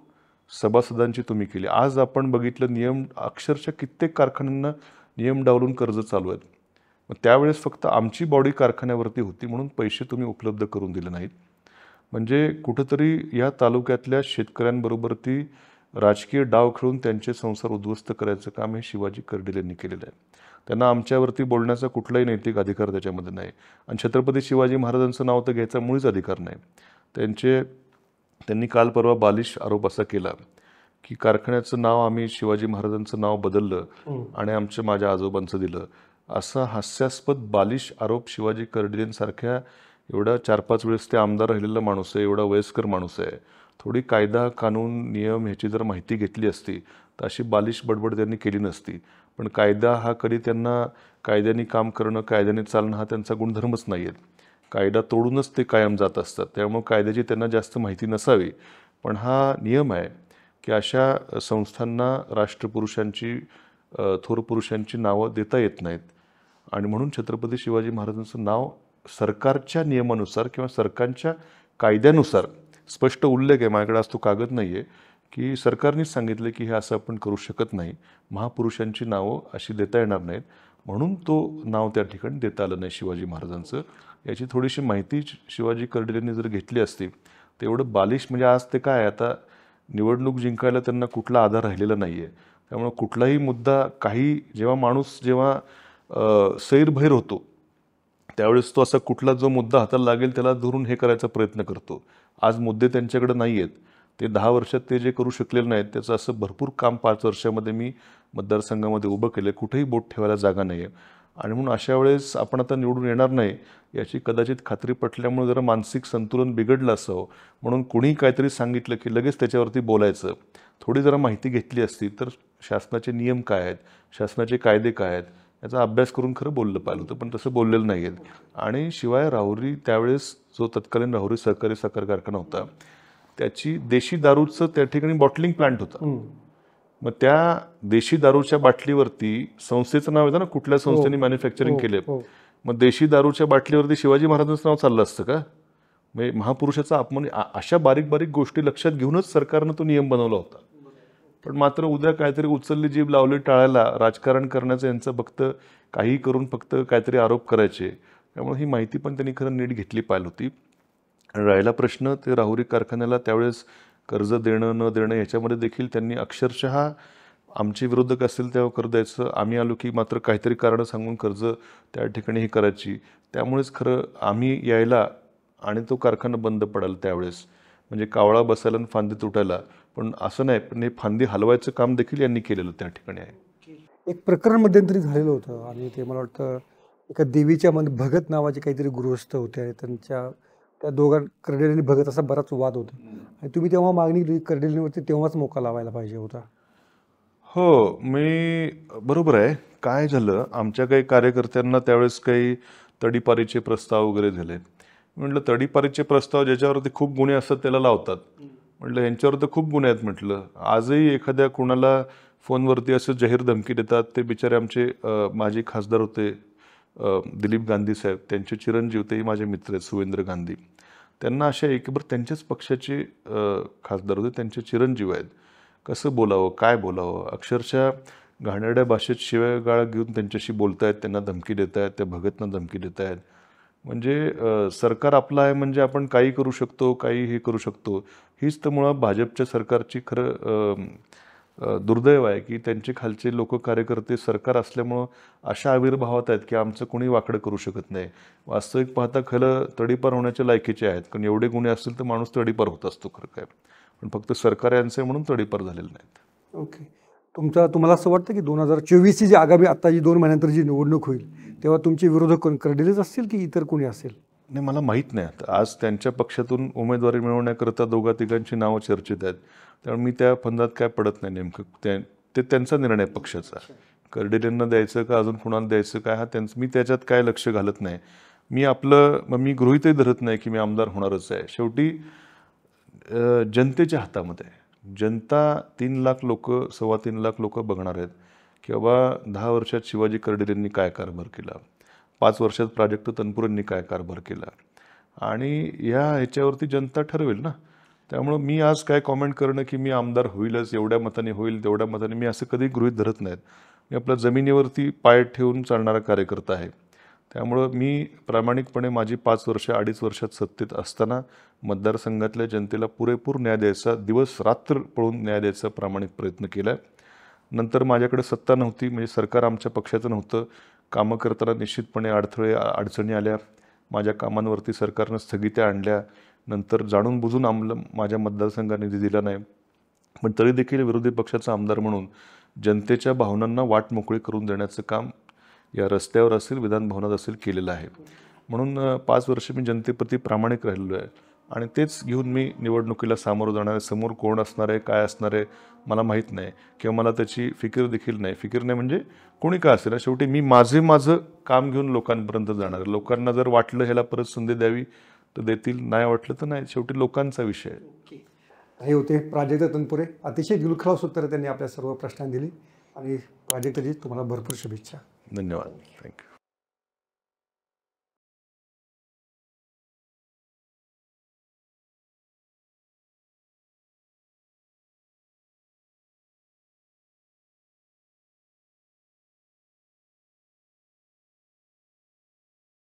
A: सभासदांची तुम्ही केली. आज आपण बघितलं नियम अक्षरशः कित्येक कारखान्यांना नियम डावलून कर्ज चालू आहेत. मग त्यावेळेस फक्त आमची बॉडी कारखान्यावरती होती म्हणून पैसे तुम्ही उपलब्ध करून दिले नाहीत. म्हणजे कुठंतरी या तालुक्यातल्या शेतकऱ्यांबरोबर ती राजकीय डाव खेळून त्यांचे संसार उद्ध्वस्त करायचं काम हे शिवाजी कर्डिलेंनी केलेलं आहे. त्यांना आमच्यावरती बोलण्याचा कुठलाही नैतिक अधिकार त्याच्यामध्ये नाही, आणि छत्रपती शिवाजी महाराजांचं नाव तर घ्यायचा मुळीच अधिकार नाही. त्यांनी काल परवा बालिश आरोप असा केला की कारखान्याचं नाव आम्ही शिवाजी महाराजांचं नाव बदललं आणि माझ्या आजोबांचं दिलं, असा हास्यास्पद बालिश आरोप शिवाजी कर्डिलेंसारख्या एवढा 4-5 वेळेस ते आमदार राहिलेला माणूस आहे, एवढा वयस्कर माणूस आहे. थोडी कायदा कानून नियम ह्याची जर माहिती घेतली असती तर अशी बालिश बडबड त्यांनी केली नसती. पण कायदा हा कधी त्यांना कायद्याने काम करणं, कायद्याने चालणं हा त्यांचा गुणधर्मच नाही आहेत. कायदा तोडूनच ते कायम जात असतात. त्यामुळे कायद्याची त्यांना जास्त माहिती नसावी, पण हा नियम आहे की अशा संस्थांना राष्ट्रपुरुषांची, थोर पुरुषांची नावं देता येत नाहीत. आणि म्हणून छत्रपती शिवाजी महाराजांचं नाव सरकारच्या नियमानुसार किंवा सरकारच्या कायद्यानुसार स्पष्ट उल्लेख आहे, माझ्याकडे आज तो कागद नाही आहे, की सरकारनेच सांगितलं की हे असं आपण करू शकत नाही, महापुरुषांची नावं अशी देता येणार नाहीत, म्हणून तो नाव त्या ठिकाणी देता आलं नाही शिवाजी महाराजांचं. याची थोडीशी माहिती शिवाजी कर्डिलेंनी जर घेतली असती तेवढं बालिश, म्हणजे आज ते काय आता निवडणूक जिंकायला त्यांना कुठला आधार राहिलेला नाही आहे. त्यामुळे कुठलाही मुद्दा, जेव्हा माणूस सैरभैर होतो त्यावेळेस तो असा कुठला जो मुद्दा हाताला लागेल त्याला धरून हे करायचा प्रयत्न करतो. आज मुद्दे त्यांच्याकडे नाही आहेत. ते 10 वर्षात ते जे करू शकलेले नाहीत त्याचं असं भरपूर काम 5 वर्षामध्ये मी मतदारसंघामध्ये उभं केलं. कुठेही बोट ठेवायला जागा नाही आहे. आणि म्हणून अशा वेळेस आपण आता निवडून येणार नाही याची कदाचित खात्री पटल्यामुळे जरा मानसिक संतुलन बिघडलं असावं, म्हणून कुणीही काहीतरी सांगितलं की लगेच त्याच्यावरती बोलायचं. थोडी जरा माहिती घेतली असती तर शासनाचे नियम काय आहेत, शासनाचे कायदे काय आहेत याचा अभ्यास करून खरं बोललं पाहिलं होतं, पण तसं बोललेलं नाही आहेत. आणि शिवाय राहुरी त्यावेळेस जो तत्कालीन राहुरी सहकारी साखर कारखाना होता त्याची देशी दारूचं त्या ठिकाणी बॉटलिंग प्लांट होता. मग त्या देशी दारूच्या बाटलीवरती संस्थेचं नाव येतं ना, कुठल्या संस्थेने मॅन्युफॅक्चरिंग केले, मग देशी दारूच्या बाटलीवरती शिवाजी महाराजांचं नाव चाललं असतं का? म्हणजे महापुरुषाचा अपमान अशा बारीक बारीक गोष्टी लक्षात घेऊनच सरकारनं तो नियम बनवला होता. पण मात्र उद्या काहीतरी उचलली जीभ लावली टाळायला राजकारण करण्याचं यांचं फक्त काही करून फक्त काहीतरी आरोप करायचे. त्यामुळे ही माहिती पण त्यांनी खरं नीट घेतली पाहिजे होती. आणि राहिला प्रश्न ते राहुरी कारखान्याला त्यावेळेस कर्ज देणं न देणं याच्यामध्ये देखील त्यांनी अक्षरशः आमचे विरोधक असेल तेव्हा कर्ज द्यायचं, आम्ही आलो की मात्र काहीतरी कारणं सांगून कर्ज त्या ठिकाणी हे करायची. त्यामुळेच खरं आम्ही यायला आणि तो कारखाना बंद पडाल त्यावेळेस. म्हणजे कावळा बसायला आणि फांदी तुटायला, पण असं नाही, पण हे फांदी हलवायचं काम देखील यांनी केलेलं त्या ठिकाणी आहे.
B: एक प्रकरण मध्यंतरी झालेलं होतं आणि ते मला वाटतं एका देवीच्या मध्ये भगत नावाचे काहीतरी गृहस्थ होते आणि त्यांच्या त्या दोघां कर्डिले आणि भगत असा बराच वाद होता आणि तुम्ही तेव्हा मागणी केली कर्डिलेवरती तेव्हाच मोका लावायला पाहिजे होता.
A: हो, मी बरोबर आहे. काय झालं, आमच्या काही कार्यकर्त्यांना त्यावेळेस काही तडीपारीचे प्रस्ताव वगैरे झाले. म्हटलं तडीपारीचे प्रस्ताव ज्याच्यावरती खूप गुन्हे असतात त्याला लावतात. म्हटलं यांच्यावर तर खूप गुन्हे आहेत. म्हटलं आजही एखाद्या कोणाला फोनवरती असं जाहीर धमकी देतात. ते बिचारे आमचे माजी खासदार होते दिलीप गांधी साहेब, त्यांचे चिरंजीव, तेही माझे मित्र आहेत सुवेंद्र गांधी. त्यांना अशा एकबर त्यांच्याच पक्षाचे खासदार होते, त्यांचे चिरंजीव आहेत. कसं बोलावं, काय बोलावं, अक्षरशः घाणेरड्या भाषेत शिव्यागाळ घेऊन त्यांच्याशी बोलतायत, त्यांना धमकी देत आहेत, त्या भगतना धमकी देत आहेत. म्हणजे सरकार आपलं आहे म्हणजे आपण काही करू शकतो, काही हे करू शकतो. हीच तर मुळात भाजपच्या सरकारची खरं दुर्दैव आहे की त्यांचे खालचे लोक कार्यकर्ते सरकार असल्यामुळं अशा आविर्भावात आहेत की आमचं कोणी वाकडं करू शकत नाही. वास्तविक पाहता खरं तडीपार होण्याच्या लायकीचे आहेत, कारण एवढे गुन्हे असतील तर माणूस तडीपार होत असतो खरं काय. पण फक्त सरकार यांचे म्हणून तडीपार झालेले नाहीत.
B: ओके. तुम्हाला असं वाटतं की 2024ची जी आगामी आता जी 2 महिन्यानंतर जी निवडणूक होईल तेव्हा तुमचे विरोधक कोण कर्डिलेच असतील की इतर कोणी असेल?
A: नाही, मला माहीत नाही. आज त्यांच्या पक्षातून उमेदवारी मिळवण्याकरता दोघा तिघांची नावं चर्चेत आहेत. त्यामुळे मी त्या फंदात काय पडत नाही. नेमकं ते त्यांचा निर्णय पक्षाचा. कर्डिलेंना द्यायचं का अजून कुणाला द्यायचं काय हा त्यांचं, मी त्याच्यात काय लक्ष घालत नाही. मी गृहीतही धरत नाही की मी आमदार होणारच आहे. शेवटी जनतेच्या हातामध्ये आहे. जनता 3 लाख लोक, 3.25 लाख लोक बघणार आहेत की बाबा 10 वर्षात शिवाजी कर्डिलेंनी काय कारभार केला, 5 वर्षात प्राजक्त तनपुरेंनी काय कारभार केला, आणि ह्याच्यावरती जनता ठरवेल ना. त्यामुळं मी आज काय कॉमेंट करणं की मी आमदार होईलच, एवढ्या मताने होईल तेवढ्या मताने, मी असं कधी गृहीत धरत नाहीत. मी आपल्या जमिनीवरती पाय ठेवून चालणारा कार्यकर्ता आहे. त्यामुळं मी प्रामाणिकपणे माझी 5 वर्ष 2.5 वर्षात सत्तेत असताना मतदारसंघातल्या जनतेला पुरेपूर न्याय द्यायचा, दिवस रात्र पळून न्याय द्यायचा प्रामाणिक प्रयत्न केला. नंतर माझ्याकडे सत्ता नव्हती, म्हणजे सरकार आमच्या पक्षाचं नव्हतं. कामं करताना निश्चितपणे अडचणी आल्या. माझ्या कामांवरती सरकारनं स्थगित्या आणल्या. नंतर जाणून बुजून माझ्या मतदारसंघात निधी दिला नाही. पण तरी देखील विरोधी पक्षाचा आमदार म्हणून जनतेच्या भावनांना वाट मोकळी करून देण्याचं काम या रस्त्यावर असेल, विधान भवनात असेल, केलेलं आहे. म्हणून 5 वर्ष मी जनतेप्रती प्रामाणिक राहिलेलो आहे आणि तेच घेऊन मी निवडणुकीला सामोरं जाणार आहे. समोर कोण असणार आहे, काय असणार आहे मला माहीत नाही, किंवा मला त्याची फिकीर देखील नाही. फिकीर नाही म्हणजे कोणी काय असेल, शेवटी मी माझं काम घेऊन लोकांपर्यंत जाणार आहे. लोकांना जर वाटलं ह्याला परत संधी द्यावी तर देतील, नाही वाटलं तर नाही. शेवटी लोकांचा विषय आहे.
B: हे होते प्राजक्त तनपुरे. अतिशय दिलखुलास उत्तरं त्यांनी आपल्या सर्व प्रश्नांना दिली आणि प्राजक्तजी तुम्हाला भरपूर शुभेच्छा.
A: धन्यवाद. थँक्यू.